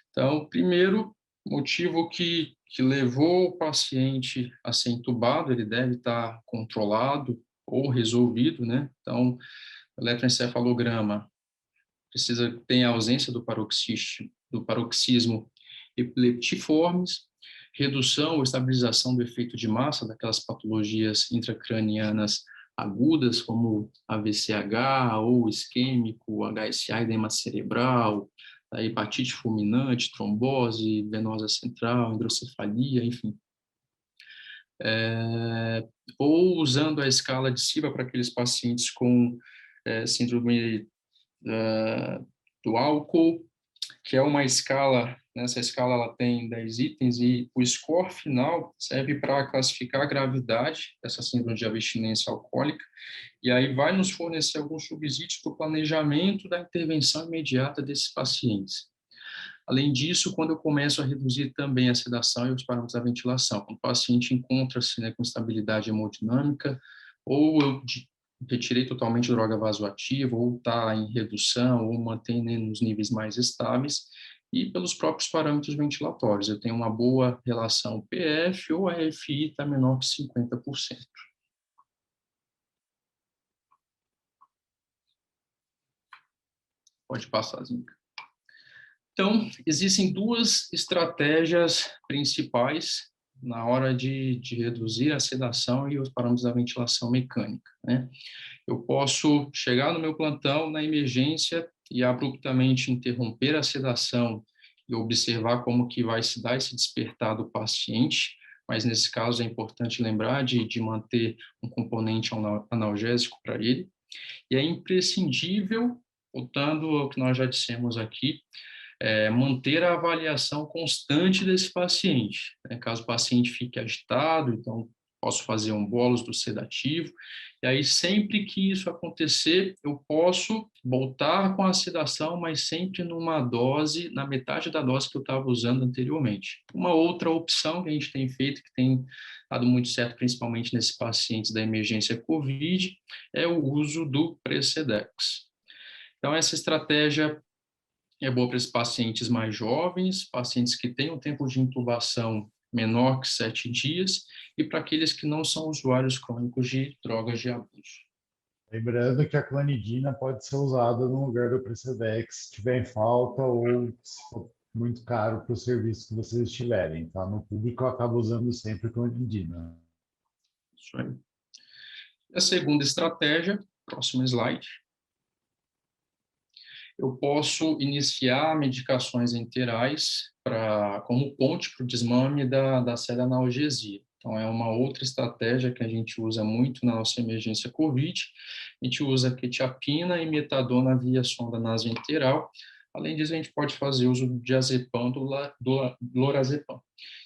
Então, primeiro motivo que levou o paciente a ser entubado, ele deve estar controlado ou resolvido, né? Então, eletroencefalograma tem a ausência do paroxismo epileptiformes, redução ou estabilização do efeito de massa daquelas patologias intracranianas agudas, como AVCH ou isquêmico, HSA, edema cerebral, a hepatite fulminante, trombose venosa central, hidrocefalia, enfim. Ou usando a escala de Siba para aqueles pacientes com síndrome do álcool, que é uma escala, nessa escala ela tem 10 itens, e o score final serve para classificar a gravidade dessa síndrome de abstinência alcoólica, e aí vai nos fornecer alguns subsídios para o planejamento da intervenção imediata desses pacientes. Além disso, quando eu começo a reduzir também a sedação e os parâmetros da ventilação, quando o paciente encontra-se, né, com estabilidade hemodinâmica, ou eu retirei totalmente droga vasoativa, ou está em redução, ou mantém, né, nos níveis mais estáveis, e pelos próprios parâmetros ventilatórios. Eu tenho uma boa relação PF ou a FI está menor que 50%. Pode passar, Zinca. Então, existem duas estratégias principais na hora de reduzir a sedação e os parâmetros da ventilação mecânica, né? Eu posso chegar no meu plantão, na emergência, e abruptamente interromper a sedação e observar como que vai se dar esse despertar do paciente, mas nesse caso é importante lembrar de manter um componente analgésico para ele. E é imprescindível, voltando ao que nós já dissemos aqui, manter a avaliação constante desse paciente, né? Caso o paciente fique agitado, então posso fazer um bolus do sedativo, e aí sempre que isso acontecer, eu posso voltar com a sedação, mas sempre numa dose, na metade da dose que eu estava usando anteriormente. Uma outra opção que a gente tem feito, que tem dado muito certo, principalmente nesses pacientes da emergência COVID, é o uso do Precedex. Então, essa estratégia É boa para esses pacientes mais jovens, pacientes que têm um tempo de intubação menor que 7 dias, e para aqueles que não são usuários crônicos de drogas de abuso. Lembrando que a clonidina pode ser usada no lugar do Precedex se tiver em falta ou se for muito caro para o serviço que vocês tiverem, tá? No público eu acabo usando sempre clonidina. Isso aí. A segunda estratégia, próximo slide. Eu posso iniciar medicações enterais como ponte para o desmame da sede analgesia. Então, é uma outra estratégia que a gente usa muito na nossa emergência COVID. A gente usa quetiapina e metadona via sonda nasoenteral. Além disso, a gente pode fazer uso do diazepam, do lorazepam.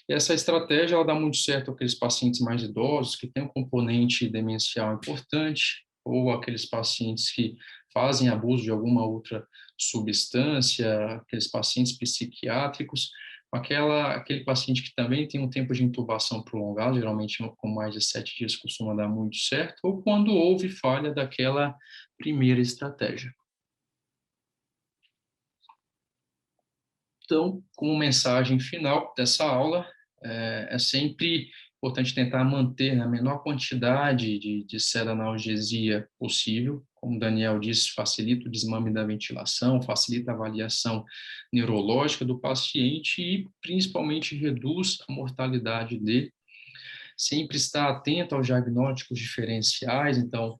E essa estratégia ela dá muito certo aqueles pacientes mais idosos que têm um componente demencial importante, ou aqueles pacientes que fazem abuso de alguma outra substância, aqueles pacientes psiquiátricos, aquele paciente que também tem um tempo de intubação prolongado, geralmente com mais de 7 dias costuma dar muito certo, ou quando houve falha daquela primeira estratégia. Então, como mensagem final dessa aula, é sempre importante tentar manter a menor quantidade de sedanalgesia possível. Como o Daniel disse, facilita o desmame da ventilação, facilita a avaliação neurológica do paciente e, principalmente, reduz a mortalidade dele. Sempre estar atento aos diagnósticos diferenciais, então,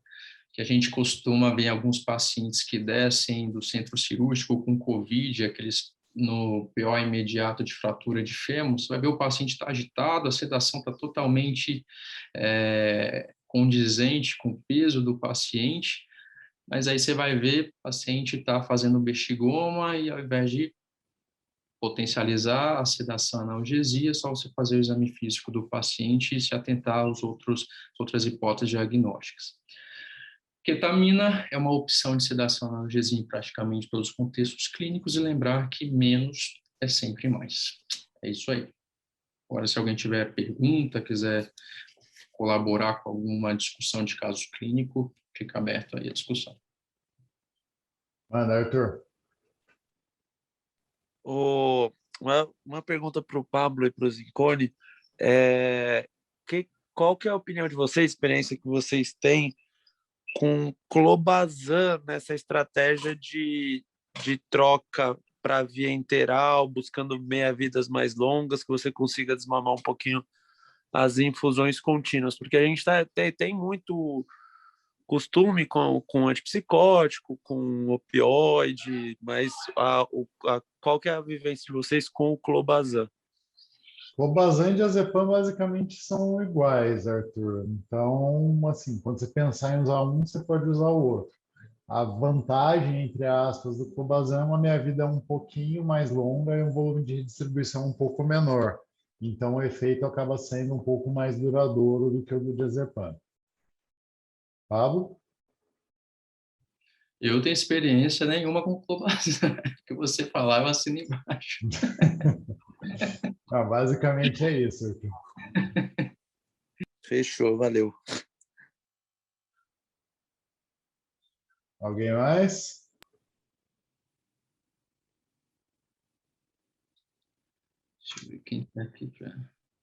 que a gente costuma ver alguns pacientes que descem do centro cirúrgico com COVID, aqueles no PO imediato de fratura de fêmur, você vai ver o paciente está agitado, a sedação está totalmente condizente com o peso do paciente, mas aí você vai ver o paciente está fazendo bexigoma e ao invés de potencializar a sedação analgesia, é só você fazer o exame físico do paciente e se atentar às outras hipóteses diagnósticas. Ketamina é uma opção de sedação analgesia em praticamente todos os contextos clínicos e lembrar que menos é sempre mais. É isso aí. Agora, se alguém tiver pergunta, quiser colaborar com alguma discussão de caso clínico, fica aberto aí a discussão. Manda, Arthur. Uma pergunta para o Pablo e para o Zincone. Qual que é a opinião de vocês, experiência que vocês têm com clobazam nessa estratégia de troca para via interal, buscando meia-vidas mais longas, que você consiga desmamar um pouquinho as infusões contínuas, porque a gente tem muito costume com antipsicótico, com opioide, mas qual que é a vivência de vocês com o clobazam? Clobazam e diazepam basicamente são iguais, Arthur. Então, assim, quando você pensar em usar um, você pode usar o outro. A vantagem, entre aspas, do clobazam é uma meia-vida um pouquinho mais longa e um volume de distribuição um pouco menor. Então, o efeito acaba sendo um pouco mais duradouro do que o do diazepam. Pablo? Eu tenho experiência nenhuma com clobazam. O que você falar, eu assino embaixo. Basicamente é isso, Arthur. Fechou, valeu. Alguém mais? Deixa eu ver quem está aqui já.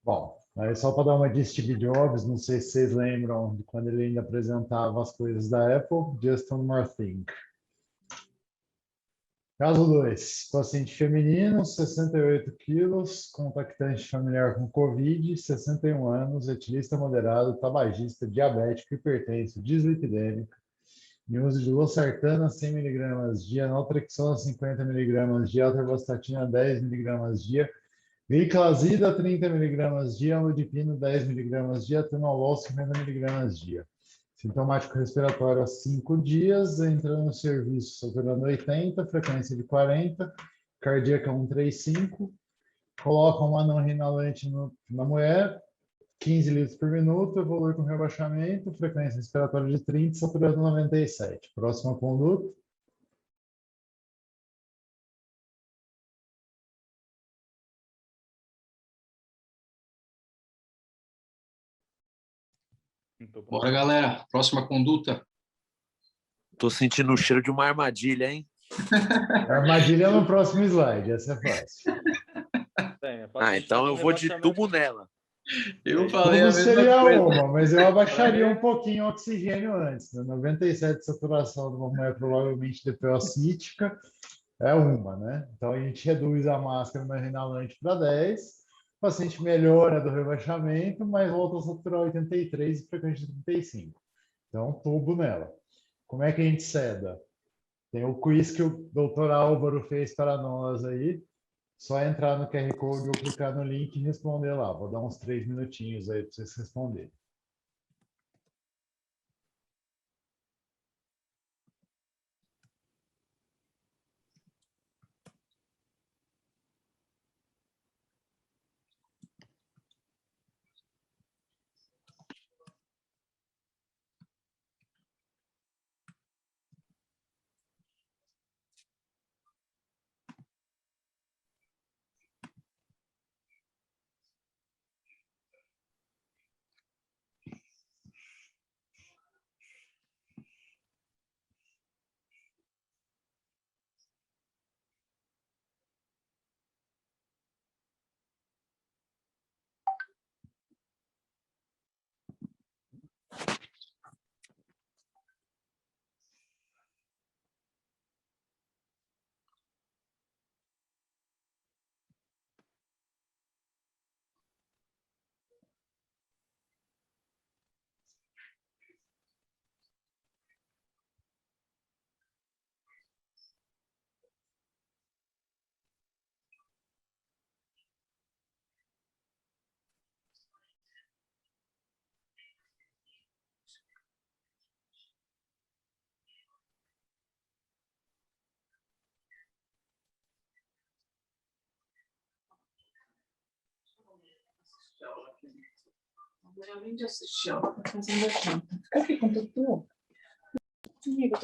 Bom, aí só para dar uma de Steve Jobs, não sei se vocês lembram de quando ele ainda apresentava as coisas da Apple, Just One More Thing. Caso 2, paciente feminino, 68 quilos, contactante familiar com Covid, 61 anos, etilista moderado, tabagista, diabético, hipertenso, dislipidêmico, em uso de losartana 100 mg dia, naltrexona 50 mg dia, atorvastatina 10 mg dia, gliclazida 30 mg dia, amlodipino 10 mg dia, atenolol 50 mg dia. Sintomático respiratório há 5 dias, entrando no serviço saturando 80, frequência de 40, cardíaca 135, coloca uma não inalante na mulher, 15 litros por minuto, evolui com rebaixamento, frequência respiratória de 30, saturando 97. Próxima conduta. Bora, galera. Próxima conduta. Tô sentindo o cheiro de uma armadilha, hein? Armadilha no próximo slide, essa é fácil. Então eu vou de tubo nela. Eu falei a Tudo mesma seria coisa. uma, mas eu abaixaria um pouquinho o oxigênio antes. Né? 97 de saturação de uma mulher provavelmente DPO-cítica é uma, né? Então a gente reduz a máscara mais inalante para 10, o paciente melhora do rebaixamento, mas volta a saturar 83 e frequência 35. Então, tubo nela. Como é que a gente ceda? Tem o quiz que o doutor Álvaro fez para nós aí. Só entrar no QR Code ou clicar no link e responder lá. Vou dar uns 3 minutinhos aí para vocês responderem. Além de assistir aula, tá fazendo a janta. Fica aqui com tudo. Amiga,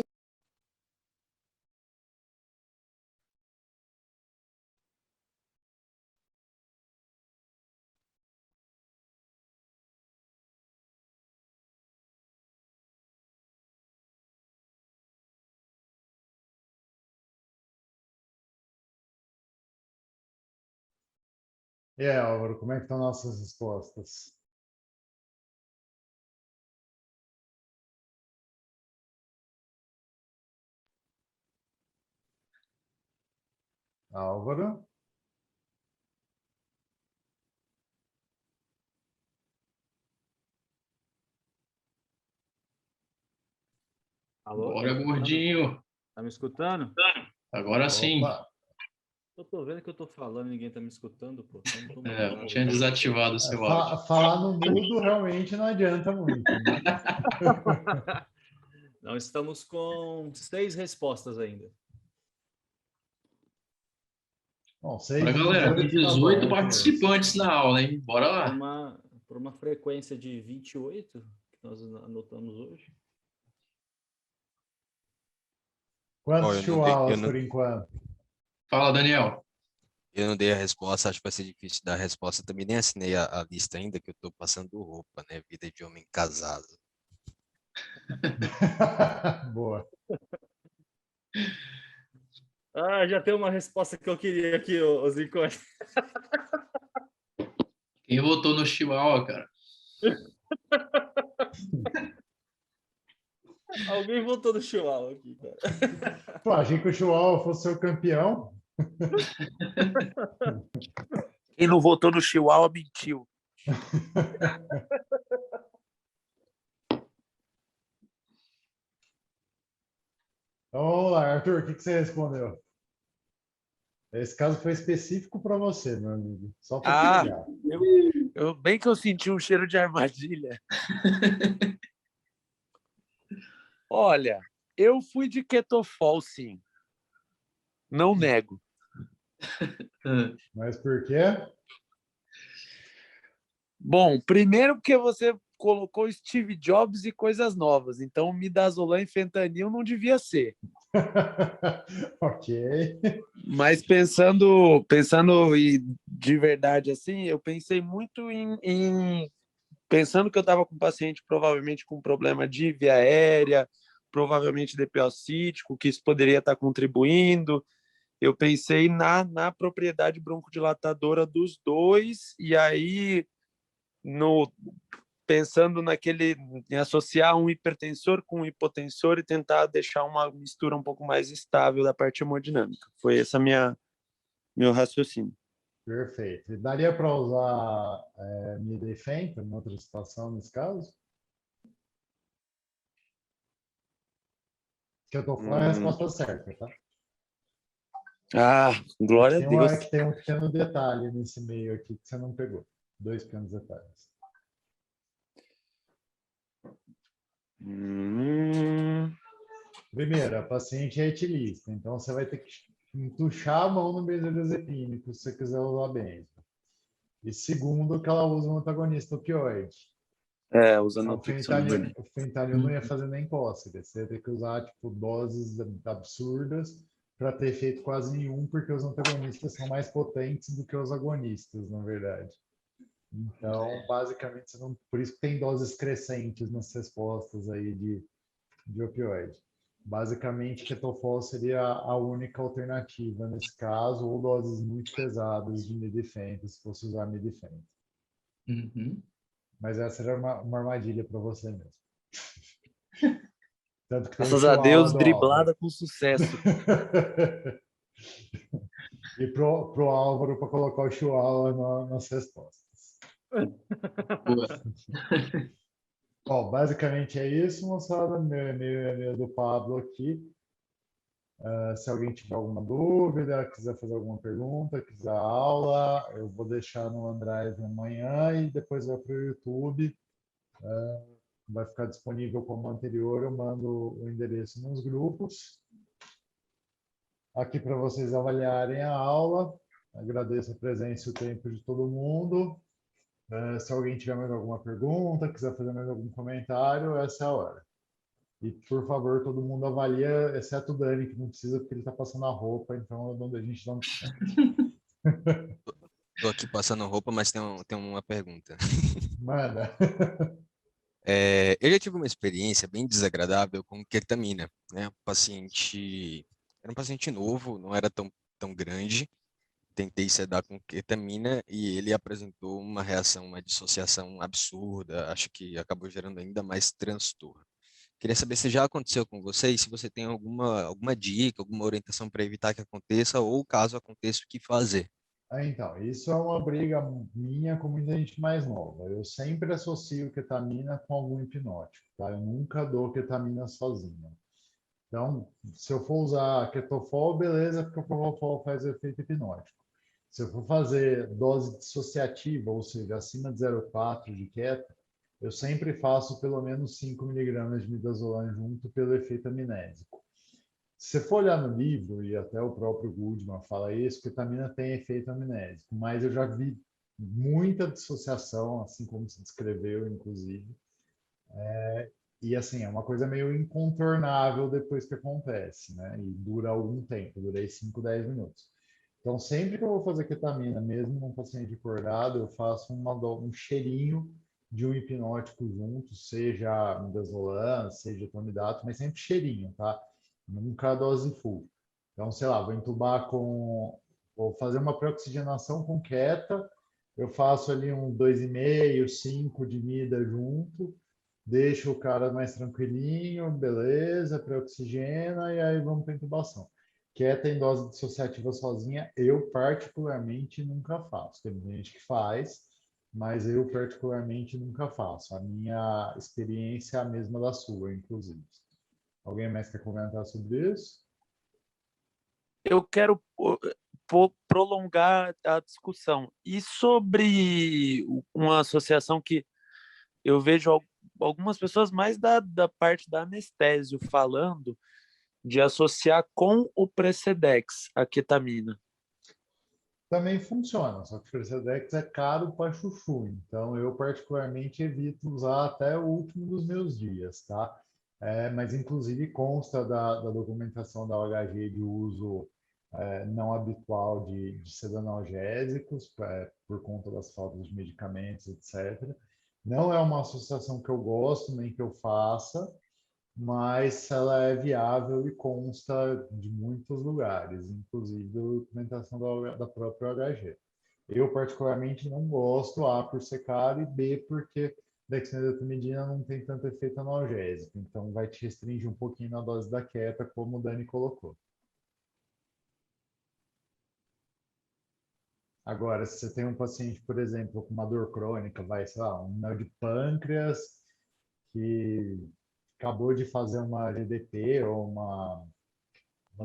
E aí, Álvaro, como é que estão nossas respostas? Álvaro? Alô? Bora, gordinho. Tá me escutando? Agora sim. Opa. Eu tô vendo que eu tô falando e ninguém tá me escutando, pô. Então, Eu tinha desativado o seu áudio. Falar no mudo realmente não adianta muito. Né? Não, estamos com 6 respostas ainda. Bom, 6 Bora, de galera, tem 18 tá 18 bom, participantes na aula, hein? Bora lá. Por uma frequência de 28, que nós anotamos hoje. Quantos eu chihuahuas não, por enquanto? Fala, Daniel. eu não dei a resposta, acho que vai ser difícil dar a resposta. Também nem assinei a lista ainda, que eu estou passando roupa, né? Vida de homem casado. Boa. Ah, já tem uma resposta que eu queria aqui, ô Zicone. Quem votou no Chihuahua, cara? Alguém votou no Chihuahua aqui, cara. Pô, achei que o Chihuahua fosse seu campeão. Quem não votou no Chihuahua mentiu. Então vamos lá, Arthur, o que você respondeu? Esse caso foi específico para você, meu amigo. Só para pegar. Bem que eu senti um cheiro de armadilha. Olha, eu fui de Ketofol, sim. Não nego. Mas por quê? Bom, primeiro porque você colocou Steve Jobs e coisas novas. Então, midazolam e fentanil não devia ser. Ok. Mas pensando de verdade assim, eu pensei muito pensando que eu estava com um paciente provavelmente com problema de via aérea, provavelmente DPO cítico, que isso poderia estar contribuindo. Eu pensei na propriedade broncodilatadora dos dois, e aí, pensando em associar um hipertensor com um hipotensor e tentar deixar uma mistura um pouco mais estável da parte hemodinâmica. Foi esse meu raciocínio. Perfeito. E daria para usar midefem em outra situação nesse caso? Que eu estou falando a resposta certa, tá? Ah, glória a Deus. Que tem um pequeno detalhe nesse meio aqui que você não pegou. 2 pequenos detalhes. Primeiro, a paciente é etilista, então você vai ter que entuchar a mão no benzodiazepínico se você quiser usar benzo. E segundo, que ela usa um antagonista opioide. Usando o fentanil não ia fazer nem cócega. Você ia ter que usar tipo, doses absurdas para ter efeito quase nenhum, porque os antagonistas são mais potentes do que os agonistas, na verdade. Então, basicamente, por isso que tem doses crescentes nas respostas aí de opioide. Basicamente, ketofol seria a única alternativa nesse caso, ou doses muito pesadas de midefentan, se fosse usar midefentan. Mas essa era uma armadilha para você mesmo. Tanto que graças a Deus, driblada com sucesso. E pro Álvaro para colocar o chihuahua nas respostas. Bom, basicamente é isso, moçada. Meu e-mail é e-mail do Pablo aqui. Se alguém tiver alguma dúvida, quiser fazer alguma pergunta, quiser aula, eu vou deixar no OneDrive amanhã e depois vai para o YouTube. Vai ficar disponível como anterior, eu mando o endereço nos grupos. Aqui para vocês avaliarem a aula. Agradeço a presença e o tempo de todo mundo. Se alguém tiver mais alguma pergunta, quiser fazer mais algum comentário, essa é a hora. E, por favor, todo mundo avalia, exceto o Dani, que não precisa, porque ele está passando a roupa, então a gente não precisa. Estou aqui passando roupa, mas tem uma pergunta. Manda. Eu já tive uma experiência bem desagradável com ketamina, né? Era um paciente novo, não era tão grande. Tentei sedar com ketamina e ele apresentou uma reação, uma dissociação absurda. Acho que acabou gerando ainda mais transtorno. Queria saber se já aconteceu com você e se você tem alguma dica, alguma orientação para evitar que aconteça ou caso aconteça, o que fazer. Então, isso é uma briga minha com muita gente mais nova. Eu sempre associo ketamina com algum hipnótico, tá? Eu nunca dou ketamina sozinha. Então, se eu for usar ketofol, beleza, porque o propofol faz efeito hipnótico. Se eu for fazer dose dissociativa, ou seja, acima de 0,4 de keto, eu sempre faço pelo menos 5 miligramas de midazolam junto pelo efeito amnésico. Se você for olhar no livro, e até o próprio Goodman fala isso, ketamina tem efeito amnésico, mas eu já vi muita dissociação, assim como se descreveu, inclusive. E assim, é uma coisa meio incontornável depois que acontece, né? E dura algum tempo, durei 5, 10 minutos. Então, sempre que eu vou fazer ketamina, mesmo num paciente acordado, eu faço um cheirinho de um hipnótico junto, seja midazolam, seja tomidato, mas sempre cheirinho, tá? Nunca a dose full. Então, sei lá, vou fazer uma pré-oxigenação com queta, eu faço ali um 2,5, 5 de mida junto, deixo o cara mais tranquilinho, beleza, pré-oxigena e aí vamos para intubação. Queta em dose dissociativa sozinha, eu particularmente nunca faço. Tem gente que faz, mas eu particularmente nunca faço. A minha experiência é a mesma da sua, inclusive. Alguém mais quer comentar sobre isso? Eu quero prolongar a discussão. E sobre uma associação que eu vejo algumas pessoas mais da parte da anestésio falando de associar com o Precedex a ketamina. Também funciona, só que o Precedex é caro para chuchu, então eu particularmente evito usar até o último dos meus dias, tá? Mas inclusive consta da documentação da OHG de uso não habitual de sedanalgésicos, por conta das faltas de medicamentos, etc. Não é uma associação que eu gosto, nem que eu faça, mas ela é viável e consta de muitos lugares, inclusive da documentação da própria OHG. Eu, particularmente, não gosto, A, por ser caro, e B, porque dexmedetomidina não tem tanto efeito analgésico, então vai te restringir um pouquinho na dose da quieta, como o Dani colocou. Agora, se você tem um paciente, por exemplo, com uma dor crônica, vai, sei lá, um mel de pâncreas, que acabou de fazer uma GDP ou uma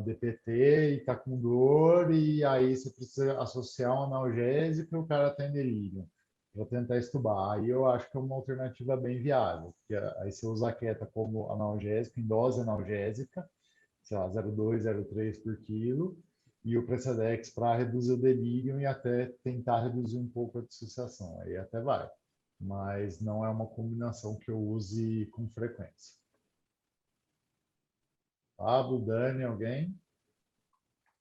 DPT e está com dor, e aí você precisa associar um analgésico e o cara tem delírio. Vou tentar estubar. Aí eu acho que é uma alternativa bem viável, porque aí você usa a quieta como analgésico, em dose analgésica, sei lá, 0,2, 0,3 por quilo, e o Precedex para reduzir o delírio e até tentar reduzir um pouco a dissociação. Aí até vai. Mas não é uma combinação que eu use com frequência. Pablo, Dani, alguém?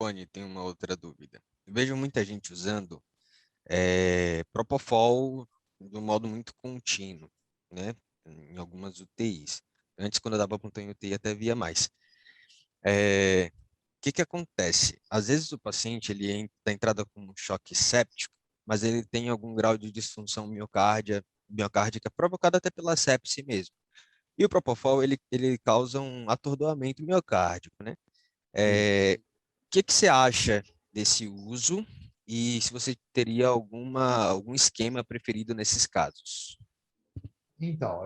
Rony, tem uma outra dúvida. Eu vejo muita gente usando Propofol de um modo muito contínuo, né? Em algumas UTIs. Antes, quando eu dava plantão em UTI, até via mais. O que que acontece? Às vezes o paciente ele está entrada com um choque séptico, mas ele tem algum grau de disfunção miocárdica provocada até pela sepse mesmo. E o Propofol ele causa um atordoamento miocárdico, né? O que que você acha desse uso e se você teria algum esquema preferido nesses casos? Então,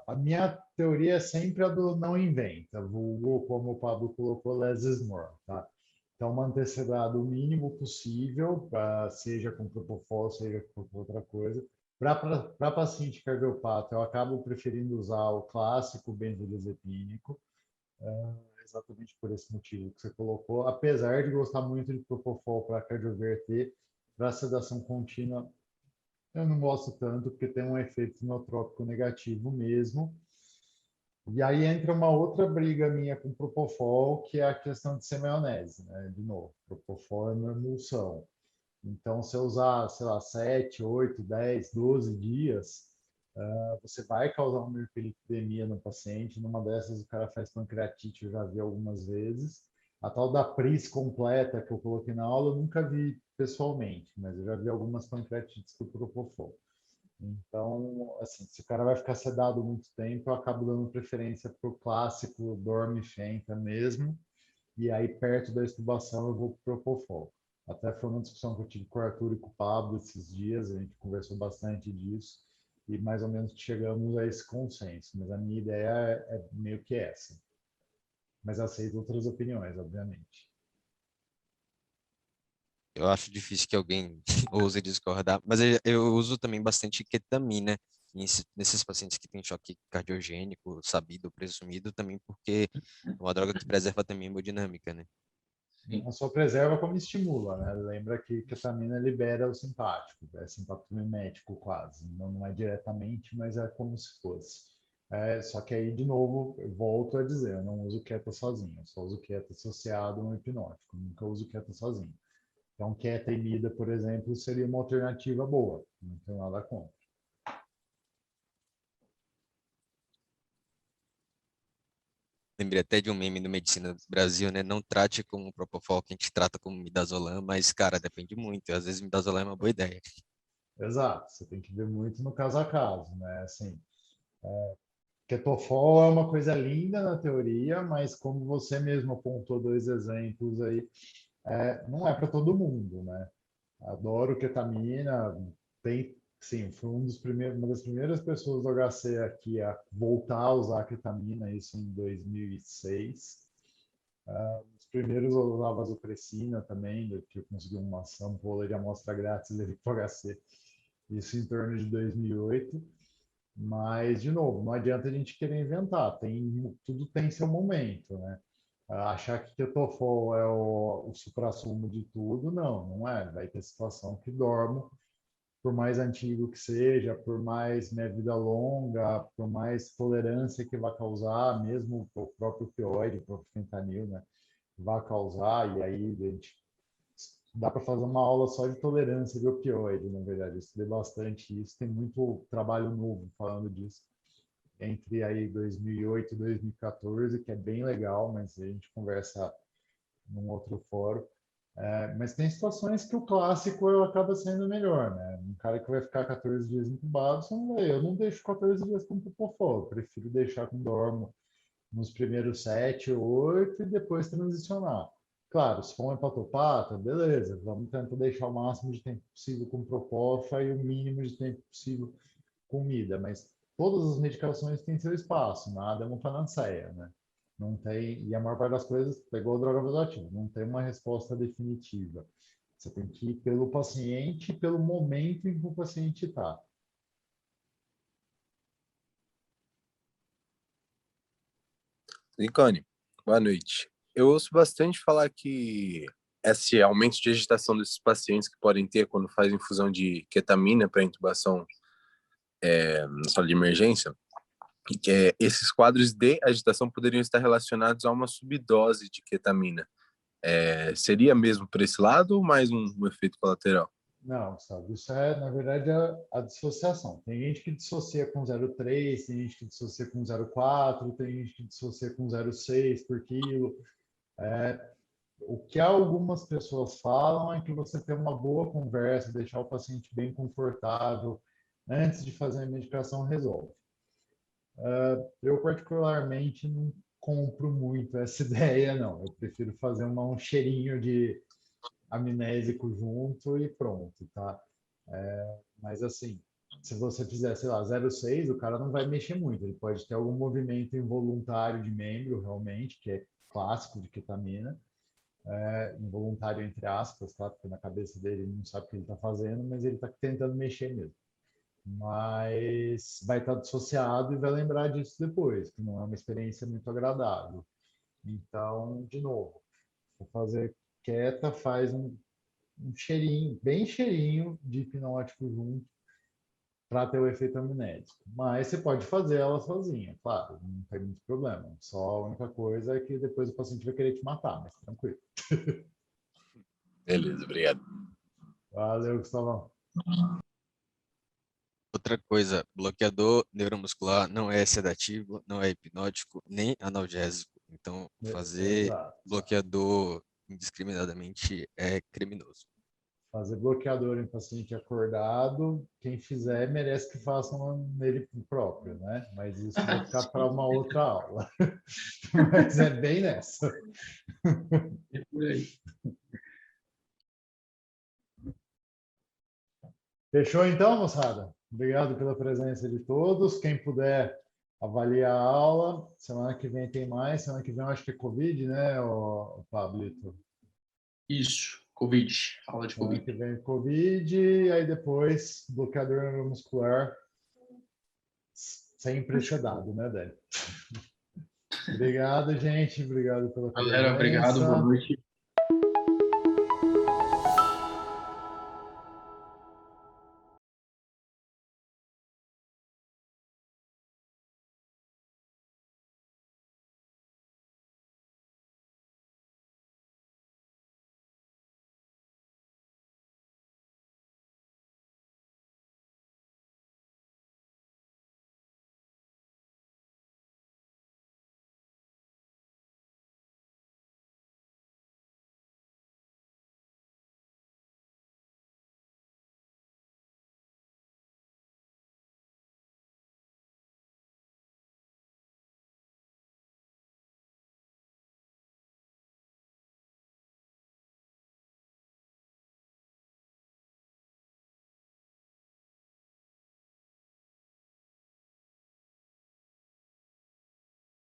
a minha teoria é sempre a do não inventa, vulgo, como o Pablo colocou, less is more, tá? Então, manter sedado o mínimo possível, seja com propofol, seja com outra coisa. Para paciente cardiopata, eu acabo preferindo usar o clássico benzodiazepínico, exatamente por esse motivo que você colocou. Apesar de gostar muito de propofol para cardioverter, para sedação contínua, eu não gosto tanto, porque tem um efeito inotrópico negativo mesmo. E aí entra uma outra briga minha com o Propofol, que é a questão de ser maionese, né? De novo, Propofol é uma emulsão. Então, se eu usar, sei lá, 7, 8, 10, 12 dias, você vai causar uma hiperlipidemia no paciente. Numa dessas, o cara faz pancreatite, eu já vi algumas vezes. A tal da PRIS completa que eu coloquei na aula, eu nunca vi pessoalmente, mas eu já vi algumas pancreatites com Propofol. Então, assim, se o cara vai ficar sedado muito tempo, eu acabo dando preferência para o clássico dorme-fenta mesmo, e aí perto da extubação eu vou para o Propofol. Até foi uma discussão que eu tive com o Arthur e com o Pablo esses dias, a gente conversou bastante disso, e mais ou menos chegamos a esse consenso, mas a minha ideia é meio que essa. Mas aceito outras opiniões, obviamente. Eu acho difícil que alguém ouse discordar, mas eu uso também bastante ketamina nesses pacientes que têm choque cardiogênico, sabido ou presumido, também porque é uma droga que preserva também a hemodinâmica, né? Não só preserva como estimula, né? Lembra que ketamina libera o simpático, é simpatomimético quase. Não é diretamente, mas é como se fosse. Só que aí, de novo, eu volto a dizer, eu não uso queta sozinho, eu só uso queta associado a um hipnótico, nunca uso queta sozinho. Então, queta e mida, por exemplo, seria uma alternativa boa, não tenho nada contra. Lembrei até de um meme no Medicina do Brasil, né? Não trate como um Propofol que a gente trata como midazolam, mas, cara, depende muito. Às vezes midazolam é uma boa ideia. Exato, você tem que ver muito no caso a caso, né? Assim, Ketofol é uma coisa linda na teoria, mas como você mesmo apontou dois exemplos aí, não é para todo mundo, né? Adoro ketamina, tem, sim, fui uma das primeiras pessoas do HC aqui a voltar a usar ketamina, isso em 2006. Os primeiros eu usava vasopressina também, que eu consegui uma sampola de amostra grátis ali para o HC, isso em torno de 2008. Mas, de novo, não adianta a gente querer inventar, tudo tem seu momento, né? Achar que Ketofol é o suprassumo de tudo, não é. Vai ter situação que dormo, por mais antigo que seja, por mais minha vida longa, por mais tolerância que vai causar, mesmo o próprio opioide, o próprio fentanil, né? Vai causar, e aí a gente dá para fazer uma aula só de tolerância de opioide, na verdade. Eu estudei bastante isso, tem muito trabalho novo falando disso. entre aí 2008 e 2014, que é bem legal, mas a gente conversa num outro fórum. Mas tem situações que o clássico acaba sendo melhor, né? Um cara que vai ficar 14 dias incubado, eu não deixo 14 dias com Propofol, eu prefiro deixar com dormo nos primeiros 7, 8 e depois transicionar. Claro, se for um hepatopata, beleza, vamos tentar deixar o máximo de tempo possível com Propofa e o mínimo de tempo possível com MIDA, mas todas as medicações têm seu espaço, nada é uma panaceia, né? Não tem, e a maior parte das coisas pegou droga vasoativa, não tem uma resposta definitiva. Você tem que ir pelo paciente e pelo momento em que o paciente está. Icone, boa noite. Eu ouço bastante falar que esse aumento de agitação desses pacientes que podem ter quando fazem infusão de ketamina para intubação na sala de emergência, e que esses quadros de agitação poderiam estar relacionados a uma subdose de ketamina. Seria mesmo por esse lado ou mais um efeito colateral? Não, sabe, isso é, na verdade, a dissociação. Tem gente que dissocia com 0,3, tem gente que dissocia com 0,4, tem gente que dissocia com 0,6 por quilo. O que algumas pessoas falam é que você ter uma boa conversa, deixar o paciente bem confortável antes de fazer a medicação resolve. Eu, particularmente, não compro muito essa ideia, não. Eu prefiro fazer um cheirinho de amnésico junto e pronto, tá? Mas assim, se você fizer, sei lá, 0,6, o cara não vai mexer muito. Ele pode ter algum movimento involuntário de membro, realmente, que é clássico de ketamina. Involuntário entre aspas, tá? Porque na cabeça dele ele não sabe o que ele está fazendo, mas ele está tentando mexer mesmo. Mas vai estar dissociado e vai lembrar disso depois, que não é uma experiência muito agradável. Então, de novo, vou fazer quieta, faz um cheirinho, bem cheirinho de hipnótico junto para ter o efeito amnésico. Mas você pode fazer ela sozinha, claro, não tem muito problema. Só a única coisa é que depois o paciente vai querer te matar, mas tranquilo. Beleza, obrigado. Valeu, Gustavão. Outra coisa, bloqueador neuromuscular não é sedativo, não é hipnótico, nem analgésico. Então, fazer Exato. bloqueador indiscriminadamente é criminoso. Fazer bloqueador em paciente acordado, quem fizer merece que façam nele próprio, né? Mas isso vai ficar para uma outra aula. Mas é bem nessa. É por aí. Fechou então, moçada? Obrigado pela presença de todos. Quem puder avaliar a aula, semana que vem tem mais. Semana que vem eu acho que é Covid, né, Pablito? Isso, Covid, aula de Semana Covid. que vem Covid, e aí depois bloqueador neuromuscular. Sempre sedado, né, Débora? Obrigado, gente. Obrigado pela presença. Galera, obrigado, boa noite.